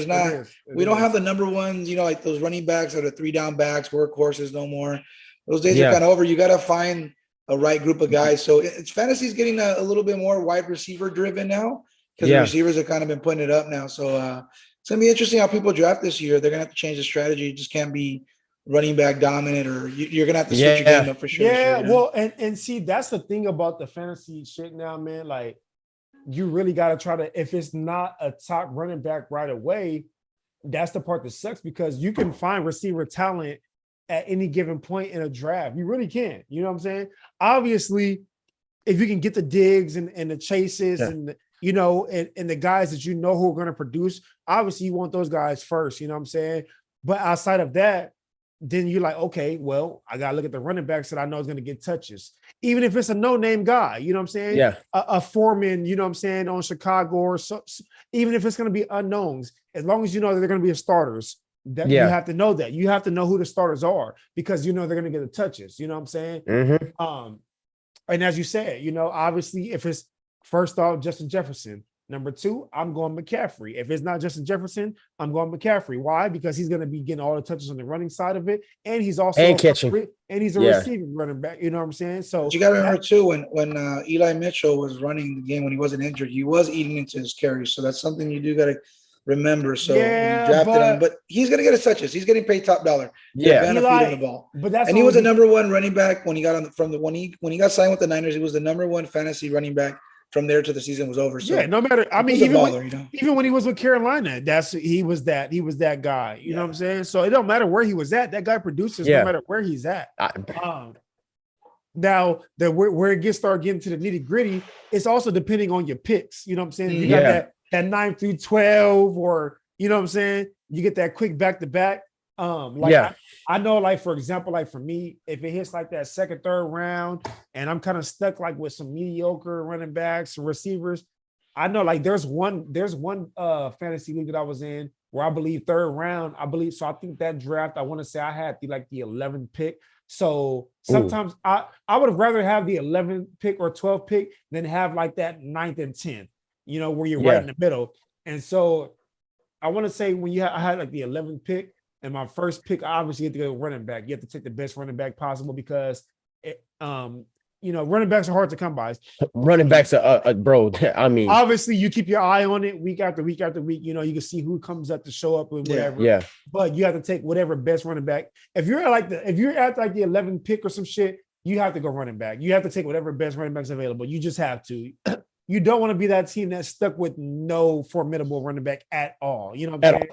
We don't have the number ones, like those running backs or the 3-down backs, workhorses no more. Those days are kind of over. You got to find a right group of guys. So fantasy is getting a little bit more wide receiver driven now because the receivers have kind of been putting it up now. So it's going to be interesting how people draft this year. They're going to have to change the strategy. It just can't be running back dominant, or you're going to have to switch your game up for sure. Yeah, well, and see, that's the thing about the fantasy shit now, man. Like, you really got to try to, if it's not a top running back right away, that's the part that sucks because you can find receiver talent at any given point in a draft. You really can. You know what I'm saying? Obviously, if you can get the Diggs and the Chases and the guys that who are going to produce, obviously you want those guys first. You know what I'm saying? But outside of that, then you're like, okay, well, I got to look at the running backs that I know is going to get touches. Even if it's a no-name guy, you know what I'm saying? Yeah. A Foreman, you know what I'm saying, on Chicago, or so, even if it's going to be unknowns, as long as you know that they're going to be starters, you have to know that. You have to know who the starters are because they're going to get the touches. You know what I'm saying? Mm-hmm. And as you said, obviously, if it's first off Justin Jefferson, Number 2, I'm going McCaffrey. If it's not Justin Jefferson, I'm going McCaffrey. Why? Because he's going to be getting all the touches on the running side of it, and he's also catching, and he's a receiving running back. You know what I'm saying? So but you got to remember too, when Eli Mitchell was running the game when he wasn't injured, he was eating into his carries. So that's something you do got to remember. So when you drafted him, but he's going to get his touches. He's getting paid top dollar. Yeah, Eli, the ball. But that's and he was the number 1 running back when he got when he got signed with the Niners. He was the number 1 fantasy running back. From there to the season was over. So no matter. I mean, even when he was with Carolina, he was that guy. You know what I'm saying? So it don't matter where he was at. That guy produces no matter where he's at. Now that where it gets started getting to the nitty gritty, it's also depending on your picks. You know what I'm saying? You got that 9 through 12, or you know what I'm saying? You get that quick back to back. I know, like, for example, like for me, if it hits like that second, third round, and I'm kind of stuck like with some mediocre running backs, receivers, I know like there's one fantasy league that I was in where I believe third round, so I think that draft, I want to say I had the 11th pick. So sometimes I would rather have the 11th pick or 12th pick than have like that 9th and 10th, you know, where you're right in the middle. And so I want to say when I had like the 11th pick, and my first pick, obviously, you have to go running back. You have to take the best running back possible because, running backs are hard to come by. Running backs are, bro. I mean, obviously, you keep your eye on it week after week after week. You know, you can see who comes up to show up and whatever. Yeah. But you have to take whatever best running back. If you're at the 11th pick or some shit, you have to go running back. You have to take whatever best running backs available. You just have to. You don't want to be that team that's stuck with no formidable running back at all. You know what I'm saying?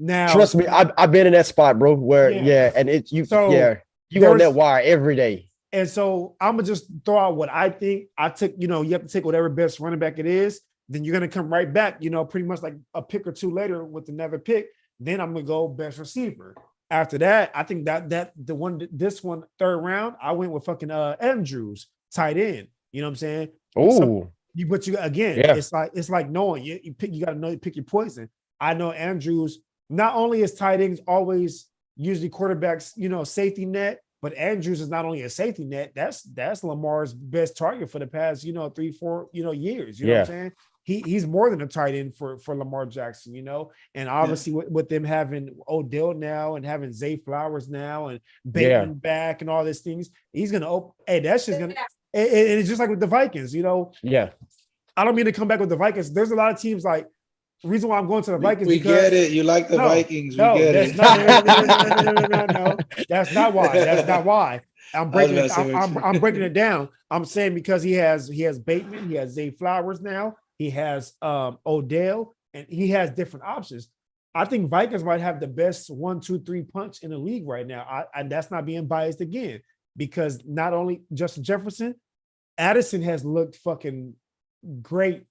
Now, trust me, I've been in that spot, bro. Where and you on that wire every day. And so I'm gonna just throw out what I think. I took, you have to take whatever best running back it is. Then you're gonna come right back, pretty much like a pick or two later with another pick. Then I'm gonna go best receiver. After that, I think this one third round, I went with fucking Andrews, tight end. You know what I'm saying? Oh, it's like knowing you got to know pick your poison. I know Andrews. Not only is tight ends always usually quarterbacks, safety net, but Andrews is not only a safety net. That's Lamar's best target for the past, 3-4, years. You know what I'm saying? He's more than a tight end for Lamar Jackson, and obviously with them having Odell now and having Zay Flowers now and Bateman back and all these things, he's gonna open. Hey, that's just gonna. And it's just like with the Vikings, Yeah. I don't mean to come back with the Vikings. There's a lot of teams like. The reason why I'm going to the Vikings. We get it. You like the Vikings. We get it. No. That's not why. That's not why. I'm breaking it down. I'm saying because he has Bateman, he has Zay Flowers now, he has Odell, and he has different options. I think Vikings might have the best 1-2-3 punch in the league right now. And that's not being biased again, because not only Justin Jefferson, Addison has looked fucking great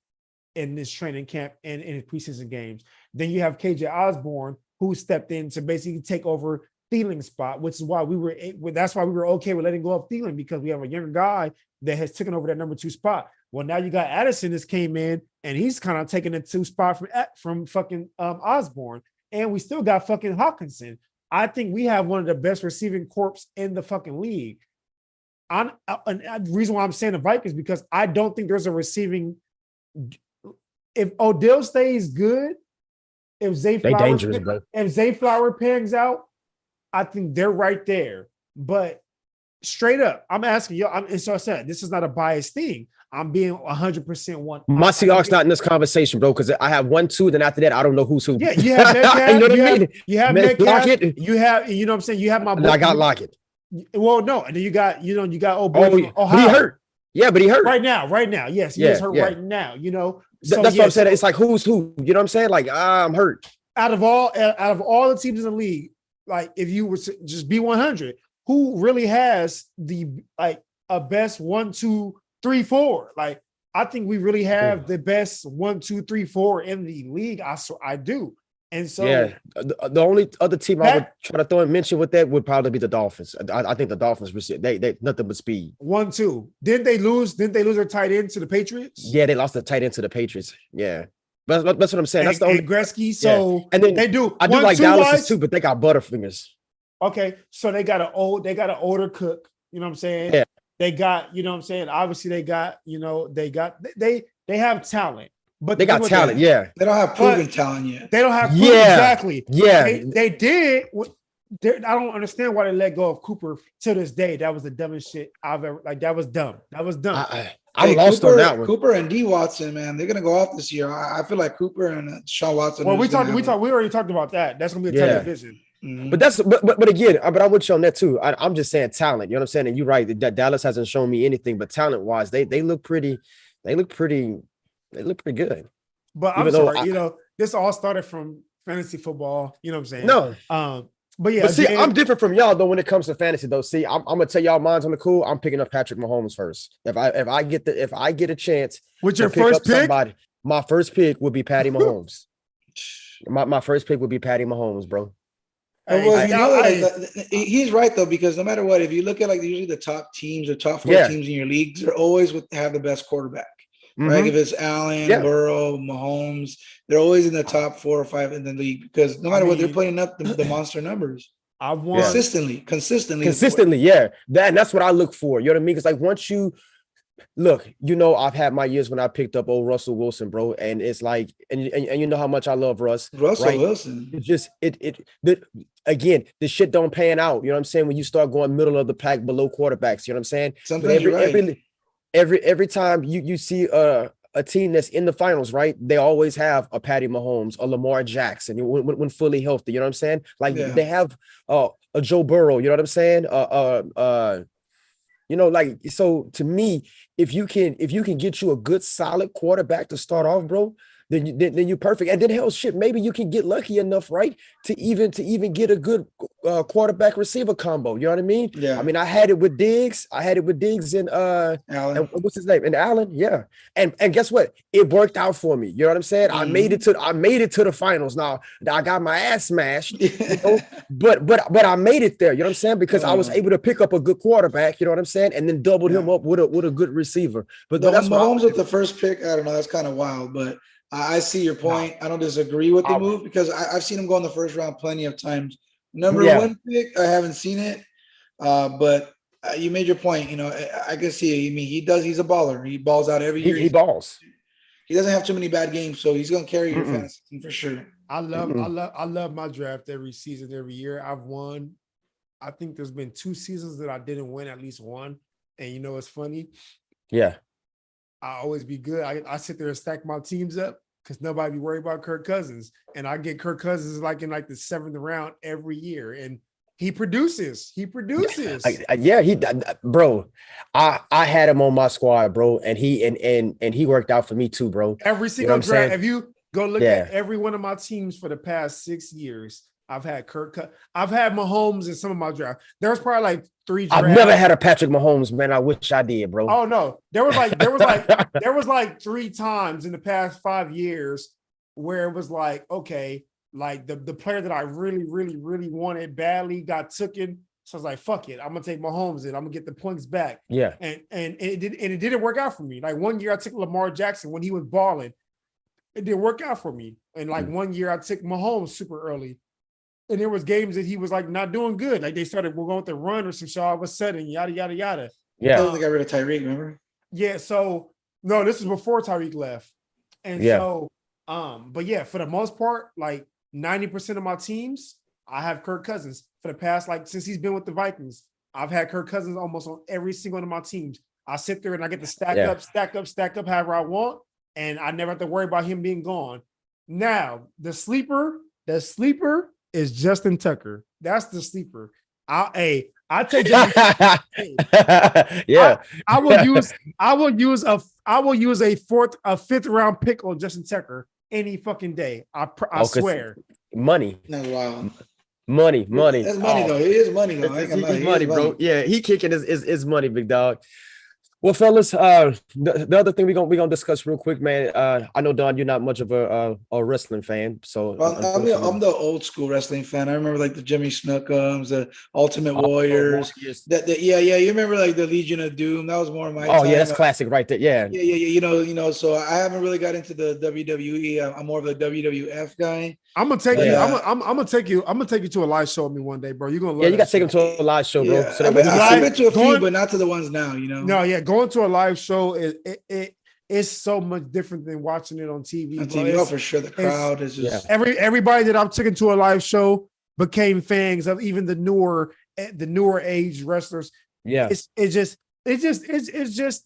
in this training camp and in his preseason games. Then you have KJ Osborne, who stepped in to basically take over Thielen's spot, which is why we were okay with letting go of Thielen, because we have a younger guy that has taken over that number 2 spot. Well, now you got Addison that's came in and he's kind of taking the 2 spot from fucking Osborne. And we still got fucking Hawkinson. I think we have one of the best receiving corps in the fucking league. And the reason why I'm saying the Vikings, because I don't think there's a receiving. If Odell stays good, if Zay Flower pans out, I think they're right there. But straight up, I'm asking you, and so I said, this is not a biased thing. I'm being 100% one. My Seahawks not in this conversation, bro, because I have 1-2. Then after that, I don't know who's who. Yeah, you have Metcalf. You know what I mean? You have Metcalf. You have, you know what I'm saying? You have my boy. I got Lockett. Well, no, and then you got Ohio. But he hurt. Yeah, but he hurt right now. Yes, he is hurt right now. So, that's what I'm saying. It's like who's who. You know what I'm saying? Like I'm hurt. Out of all the teams in the league, like if you were to just be 100, who really has a best 1, 2, 3, 4? Like I think we really have the best 1, 2, 3, 4 in the league. I do. And so the only other team I would try to throw and mention with that would probably be the Dolphins. I think the Dolphins they nothing but speed. 1, 2. Didn't they lose their tight end to the Patriots? Yeah, they lost the tight end to the Patriots. Yeah. But that's what I'm saying. That's the only Gretzky. So and then they do. I do like Dallas too, but they got Butterfingers. Okay, so they got an older Cook. You know what I'm saying? Yeah. They got, you know what I'm saying? Obviously, they got, they have talent. But they got talent. Yeah, they don't have proven talent yet. They don't have proven, exactly. Yeah, they did. I don't understand why they let go of Cooper to this day. That was the dumbest shit I've ever. Like that was dumb. That was dumb. I'm lost on that one. Cooper and D Watson, man, they're gonna go off this year. I feel like Cooper and Sean Watson. Well, we already talked about that. That's gonna be a tough division. Mm-hmm. But again, I'm with you on that too. I'm just saying talent. You know what I'm saying? And you're right. That Dallas hasn't shown me anything, but talent wise, they look pretty. They look pretty good. But I'm sorry, this all started from fantasy football. You know what I'm saying? No. But yeah, but see, I'm different from y'all though when it comes to fantasy though. See, I'm gonna tell y'all mine's on the cool. I'm picking up Patrick Mahomes first. If I get a chance with your first pick, my first pick would be Patty Mahomes. my first pick would be Patty Mahomes, bro. He's right though, because no matter what, if you look at like usually the top teams or top 4 teams in your leagues, they're always have the best quarterback. Mm-hmm. Right? If it's Allen, Burrow, Mahomes, they're always in the top 4 or 5 in the league because no matter what, they're putting up the monster numbers. I want consistently. Yeah. That's what I look for. You know what I mean? Because like once you look, I've had my years when I picked up old Russell Wilson, bro, and it's like, and you know how much I love Russell Wilson. It's just again, the shit don't pan out. You know what I'm saying? When you start going middle of the pack below quarterbacks, you know what I'm saying? Sometimes you're right. Every time you see a team that's in the finals, right? They always have a Patty Mahomes, a Lamar Jackson when fully healthy. You know what I'm saying? Like they have a Joe Burrow. You know what I'm saying? Like so. To me, if you can get you a good solid quarterback to start off, bro, then you're perfect. And then hell, shit, maybe you can get lucky enough, right, to even get a good quarterback receiver combo. You know what I mean? Yeah. I mean, I had it with Diggs. and Allen. And what's his name? And Allen. Yeah. And guess what? It worked out for me. You know what I'm saying? Mm-hmm. I made it to the finals. Now I got my ass smashed, but I made it there. You know what I'm saying? Because I was able to pick up a good quarterback. You know what I'm saying? And then doubled him up with a good receiver. But that's Mahomes with the first pick. I don't know. That's kind of wild, but. I see your point. I don't disagree with the move because I've seen him go in the first round plenty of times. Number 1 pick, I haven't seen it, but you made your point. I can see it. I mean, he does. He's a baller. He balls out every year. He balls. He doesn't have too many bad games, so he's going to carry your fantasy team for sure. I love my draft every season, every year. I've won. I think there's been 2 seasons that I didn't win at least one. And it's funny. Yeah. I always be good. I sit there and stack my teams up because nobody be worried about Kirk Cousins. And I get Kirk Cousins like in like the 7th round every year. And he produces. Bro, I had him on my squad, bro. And he worked out for me too, bro. Every single draft. If you go look at every one of my teams for the past 6 years, I've had I've had Mahomes in some of my drafts. There was probably like 3 drafts. I've never had a Patrick Mahomes, man. I wish I did, bro. Oh no. There was like 3 times in the past 5 years where it was like, okay, like the player that I really, really, really wanted badly got taken. So I was like, fuck it. I'm gonna take Mahomes and I'm gonna get the points back. Yeah. And it didn't work out for me. Like one year I took Lamar Jackson when he was balling. It didn't work out for me. And like one year I took Mahomes super early. And there was games that he was like not doing good. Like we're going with the run or some shit all of a sudden, yada, yada, yada. Yeah. They got rid of Tyreek, remember? Yeah. So no, this is before Tyreek left. And so, but yeah, for the most part, like 90% of my teams, I have Kirk Cousins. For the past, like since he's been with the Vikings, I've had Kirk Cousins almost on every single one of my teams. I sit there and I get to stack up however I want. And I never have to worry about him being gone. Now, the sleeper is Justin Tucker. That's the sleeper. I take Justin yeah. I will use a 5th round pick on Justin Tucker any fucking day. I swear. Money. That's wild. Money. That's money though. It is money though. It's money, bro. Yeah, he kicking is money, big dog. Well, fellas, the other thing we're gonna discuss real quick, man. I know, Don, you're not much of a wrestling fan, so I'm the old school wrestling fan. I remember like the Jimmy Snookums, the Ultimate Warriors. You remember like the Legion of Doom? That was more of my time. Yeah, that's classic right there. Yeah. So I haven't really got into the WWE. I'm more of a WWF guy. I'm gonna take you. I'm gonna take you to a live show with me one day, bro. You're gonna love you gotta take him to a live show, bro. Yeah. So I've been to a few, but not to the ones now. No, yeah. Going to a live show it's so much different than watching it on TV. On TV, for sure. The crowd is just everybody that I've taken to a live show became fans of even the newer age wrestlers. Yeah, it's just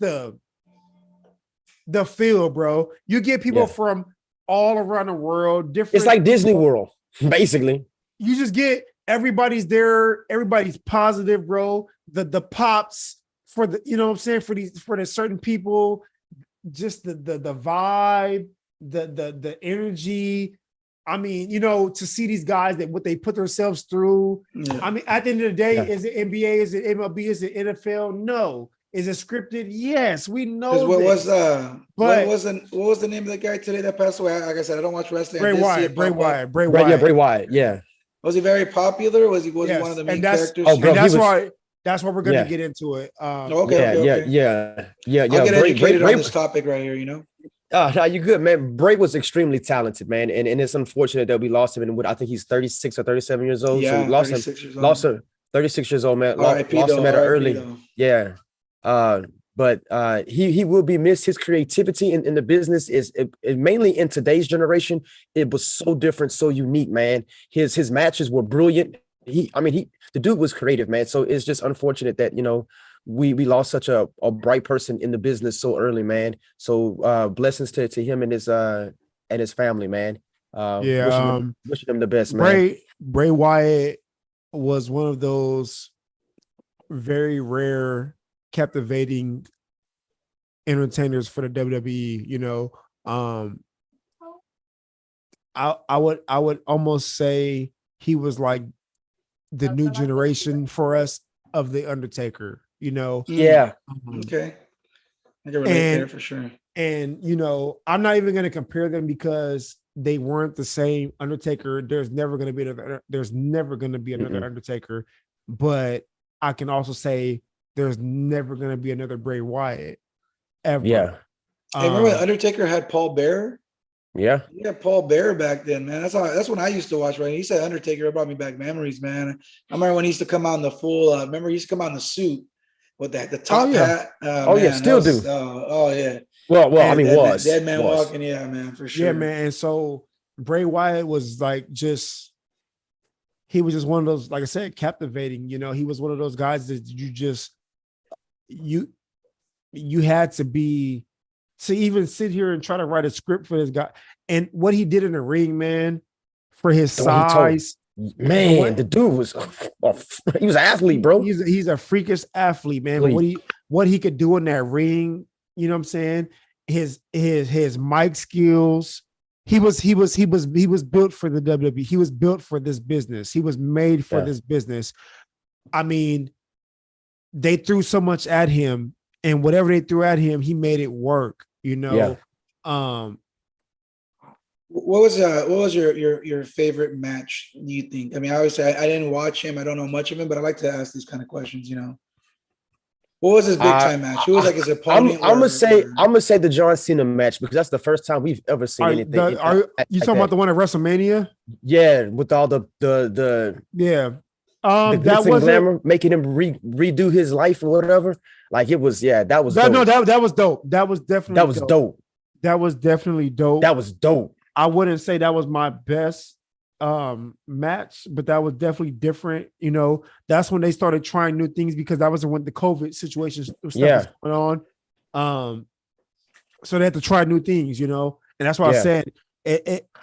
the feel, bro. You get people from all around the world. Different. It's like Disney World, basically. You just get everybody's there. Everybody's positive, bro. The pops for the, you know what I'm saying, for the certain people, just the vibe, the energy. I mean, you know, to see these guys that what they put themselves through. Yeah. I mean, at the end of the day, is it NBA? Is it MLB? Is it NFL? No. Is it scripted? Yes, we know. What was the name of the guy today that passed away? Like I said, I don't watch wrestling. Bray Wyatt. Yeah, Bray Wyatt. Yeah. Was he very popular? Was he one of the main characters? Oh, bro, that's why we're gonna get into it. Okay. Yeah. I'll get educated on this topic right here. You know. No, you're good, man. Bray was extremely talented, man, and it's unfortunate that we lost him. And I think he's 36 or 37 years old. Yeah, so we lost him. 36 years old, man. Lost him at an early. Yeah. But he will be missed. His creativity in the business is mainly in today's generation. It was so different, so unique, man. His matches were brilliant. The dude was creative, man. So it's just unfortunate that, you know, we lost such a bright person in the business so early, man. So blessings to him and his family, man. Wishing him the best, man. Bray Wyatt was one of those very rare, captivating entertainers for the WWE. You know, I would almost say he was like the new generation for us of the Undertaker. You know, yeah. Okay, I can relate there for sure. And you know, I'm not even going to compare them because they weren't the same. Undertaker, there's never going to be another Undertaker, but I can also say there's never going to be another Bray Wyatt ever. Yeah. Hey, remember when Undertaker had Paul Bearer? Yeah. Yeah, Paul Bearer back then, man. That's when I used to watch, right? He said Undertaker, it brought me back memories, man. I remember when he used to come out in the full, he used to come out in the suit with the top hat. Still do. Yeah. Well, was. Dead man walking, yeah, man, for sure. Yeah, man. And so Bray Wyatt was like he was just one of those, like I said, captivating. You know, he was one of those guys that you had to be to even sit here and try to write a script for this guy. And what he did in the ring, man, for his size. Man, the dude was he was an athlete, bro. He's a freakish athlete, man. But what he could do in that ring, you know what I'm saying? His mic skills. He was built for the WWE. He was built for this business. He was made for this business. I mean, they threw so much at him, and whatever they threw at him, he made it work. You know. Yeah. What was your favorite match, do you think? I mean, obviously I didn't watch him. I don't know much of him, but I like to ask these kind of questions, you know. What was his big time match? Who was like his opponent? I'm gonna say the John Cena match because that's the first time we've ever seen anything. You talking about the one at WrestleMania? Yeah, with all the that was glamour, making him redo his life or whatever. Like it was, that was dope. No, that was dope. That was definitely dope. That was definitely dope. That was dope. I wouldn't say that was my best match, but that was definitely different. You know, that's when they started trying new things because that was when the COVID situation was going on. So they had to try new things, you know, and that's why I said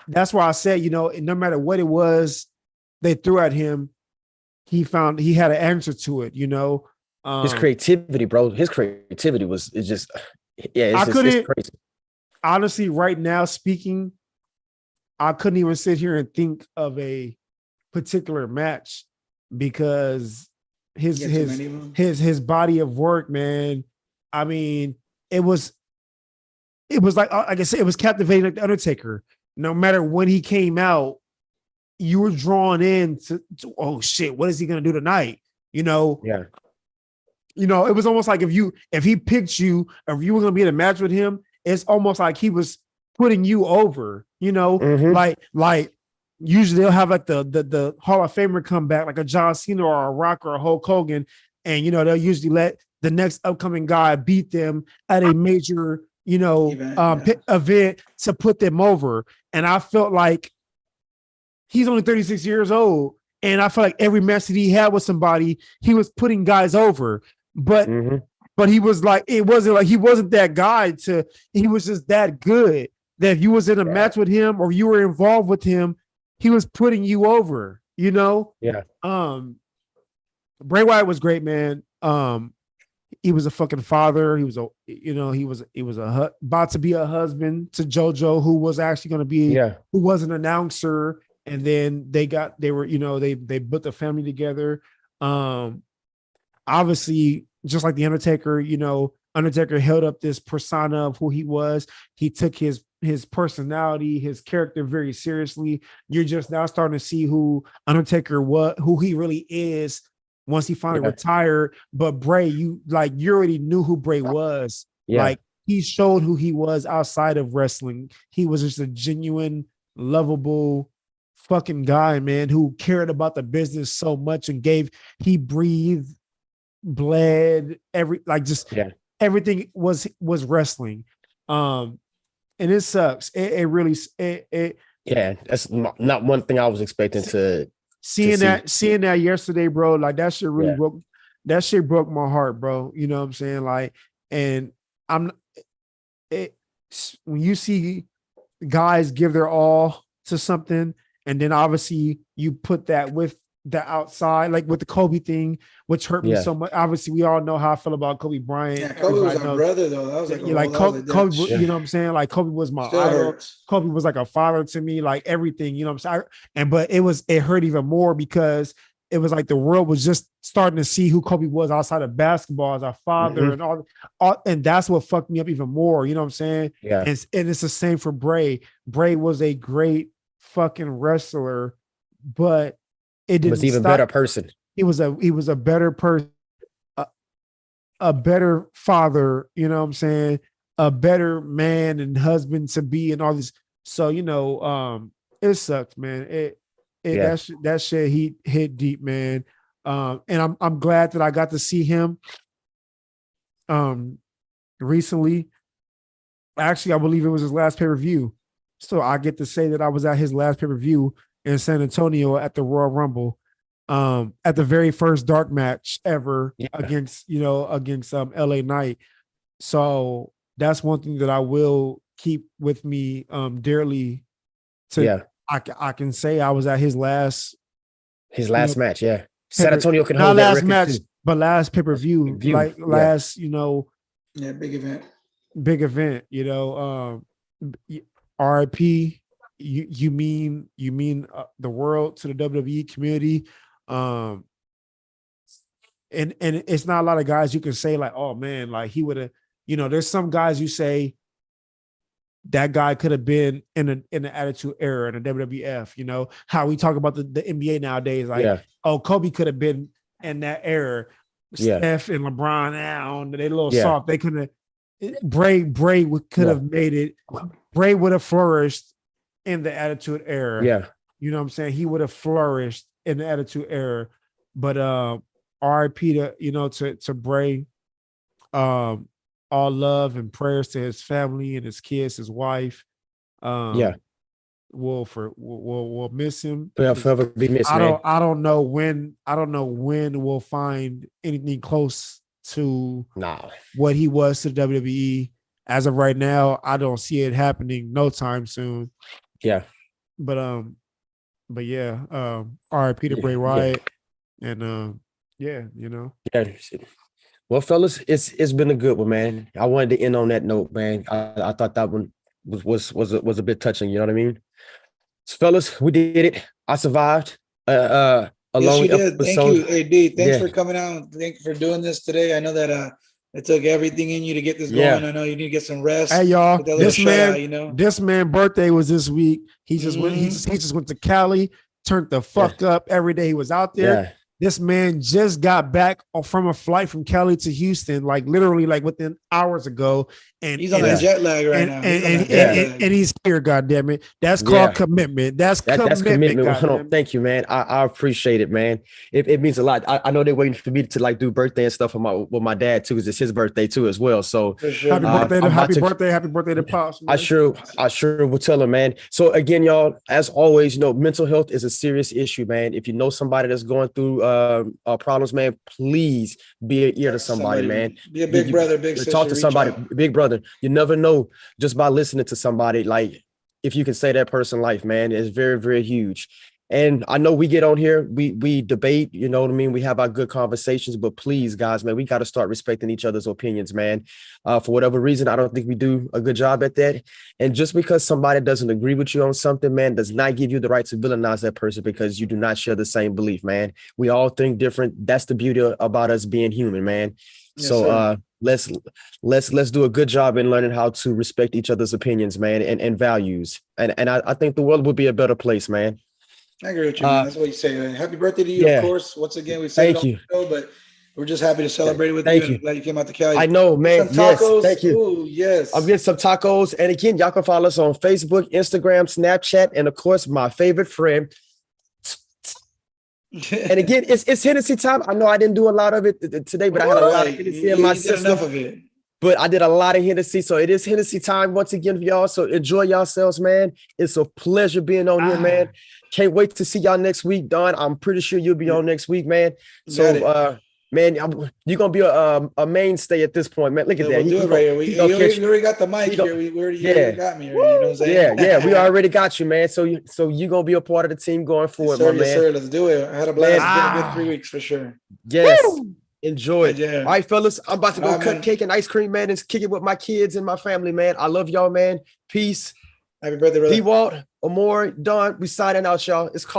that's why I said, you know, no matter what it was they threw at him, he had an answer to it, you know. His creativity, bro. His creativity it's crazy. Honestly, right now speaking, I couldn't even sit here and think of a particular match because his body of work, man. I mean, it was like I said, it was captivating like the Undertaker. No matter when he came out, you were drawn in to oh shit, what is he gonna do tonight? You know? Yeah. You know, it was almost like if he picked you, or if you were gonna be in a match with him, it's almost like he was putting you over, you know, like usually they'll have like the Hall of Famer come back, like a John Cena or a Rock or a Hulk Hogan, and you know they'll usually let the next upcoming guy beat them at a major event to put them over. And I felt like he's only 36 years old. And I felt like every match that he had with somebody, he was putting guys over. But he was like, it wasn't like he wasn't that guy he was just that good that if you was in a match with him or you were involved with him, he was putting you over, Yeah. Bray Wyatt was great, man. He was a fucking father. He was about to be a husband to JoJo, who was actually going to be, who was an announcer. And then they put the family together. Obviously, just like the Undertaker, Undertaker held up this persona of who he was. He took his personality, his character very seriously. You're just now starting to see who Undertaker who he really is once he finally retired. But Bray, you already knew who Bray was. Yeah. Like he showed who he was outside of wrestling. He was just a genuine, lovable fucking guy, man, who cared about the business so much and he breathed, bled, everything was wrestling. And it sucks. It really that's not one thing I was expecting to seeing that yesterday, bro. Like that shit really broke my heart, bro. You know what I'm saying? Like, and when you see guys give their all to something, and then obviously you put that with the outside, like with the Kobe thing, which hurt me so much. Obviously, we all know how I feel about Kobe Bryant. Yeah, Kobe was our brother, though. That was like Kobe, you know what I'm saying? Like Kobe was my idol. Kobe was like a father to me, like everything, you know what I'm saying? But it hurt even more because it was like the world was just starting to see who Kobe was outside of basketball as a father and all, and that's what fucked me up even more. You know what I'm saying? Yeah. And it's the same for Bray. Bray was a great fucking wrestler, but it didn't. Was even better person. He was a better person, a better father. You know what I'm saying? A better man and husband to be, and all this. So it sucks, man. That shit he hit deep, man. And I'm glad that I got to see him recently. Actually, I believe it was his last pay-per-view. So I get to say that I was at his last pay-per-view in San Antonio at the Royal Rumble, at the very first dark match ever against LA Knight. So that's one thing that I will keep with me dearly. I can say I was at his last match. Yeah. San Antonio can not hold last that match, too. but last pay-per-view, last, big event. RIP, you mean the world to the WWE community. And it's not a lot of guys you can say like, oh man, like he would have, there's some guys you say that guy could have been in the Attitude Era in the WWF, how we talk about the NBA nowadays, like, oh, Kobe could have been in that era. Steph and LeBron now, they a little soft. They couldn't have, Bray could have made it. Bray would have flourished in the Attitude Era. Yeah. You know what I'm saying? He would have flourished in the Attitude Era. But RIP to Bray. All love and prayers to his family and his kids, his wife. We'll miss him. He'll forever be missed. I don't know when we'll find anything close to what he was to the WWE. As of right now, I don't see it happening no time soon. Yeah. But RIP to Bray Wyatt. And Yeah. Well, fellas, it's been a good one, man. I wanted to end on that note, man. I thought that one was a bit touching. You know what I mean? So, fellas, we did it. I survived. A long episode. Thank you, AD. Thanks for coming out. Thank you for doing this today. I know that it took everything in you to get this going. I know you need to get some rest. Hey, y'all, this man's birthday was this week. He just went. He just went to Cali, turned the fuck up every day he was out there. This man just got back from a flight from Cali to Houston, like literally like within hours ago. And he's on that jet lag right now. And he's here, goddamn it. That's called commitment. That's commitment. Thank you, man. I appreciate it, man. It means a lot. I know they're waiting for me to like do birthday and stuff with my dad too, because it's his birthday too as well. So sure. Happy birthday to Pops. Man. I sure will tell him, man. So again, y'all, as always, mental health is a serious issue, man. If you know somebody that's going through problems, man, please be an ear to somebody, man. Be a big brother, big sister. Talk to somebody, big brother. You never know just by listening to somebody, like if you can save that person's life, man. It's very, very huge. And I know we get on here, we debate, you know what I mean? We have our good conversations, but please, guys, man, we got to start respecting each other's opinions, man. For whatever reason, I don't think we do a good job at that. And just because somebody doesn't agree with you on something, man, does not give you the right to villainize that person because you do not share the same belief, man. We all think different. That's the beauty about us being human, man. Yes, so let's do a good job in learning how to respect each other's opinions, man, and values. And I think the world would be a better place, man. I agree with you, man. That's what you say. Happy birthday to you, of course. Once again, we said it on the show, but we're just happy to celebrate with you. And glad you came out to Cali. I know, man. Some tacos. Yes, thank you. Ooh, yes. I'm getting some tacos. And again, y'all can follow us on Facebook, Instagram, Snapchat, and of course, my favorite friend. And again, it's Hennessy time. I know I didn't do a lot of it today, but I had a lot of Hennessy in my system. Enough of it. But I did a lot of Hennessy, so it is Hennessy time once again for y'all. So enjoy yourselves, man. It's a pleasure being on here, man. Can't wait to see y'all next week, Don. I'm pretty sure you'll be on next week, man. So, man, you're gonna be a mainstay at this point, man. Look at that. We'll do it right here. We already got the mic here. We already got me here. You know what I'm saying? Yeah. We already got you, man. So you're gonna be a part of the team going forward, my man. Sir, let's do it. I had a blast. It's been a good 3 weeks for sure. Yes. Woo! Enjoy it. Yeah. All right, fellas. I'm about to go cut cake and ice cream, man, and kick it with my kids and my family, man. I love y'all, man. Peace. Happy birthday, brother. D-Walt, Amore, Don. We signing out, y'all. It's called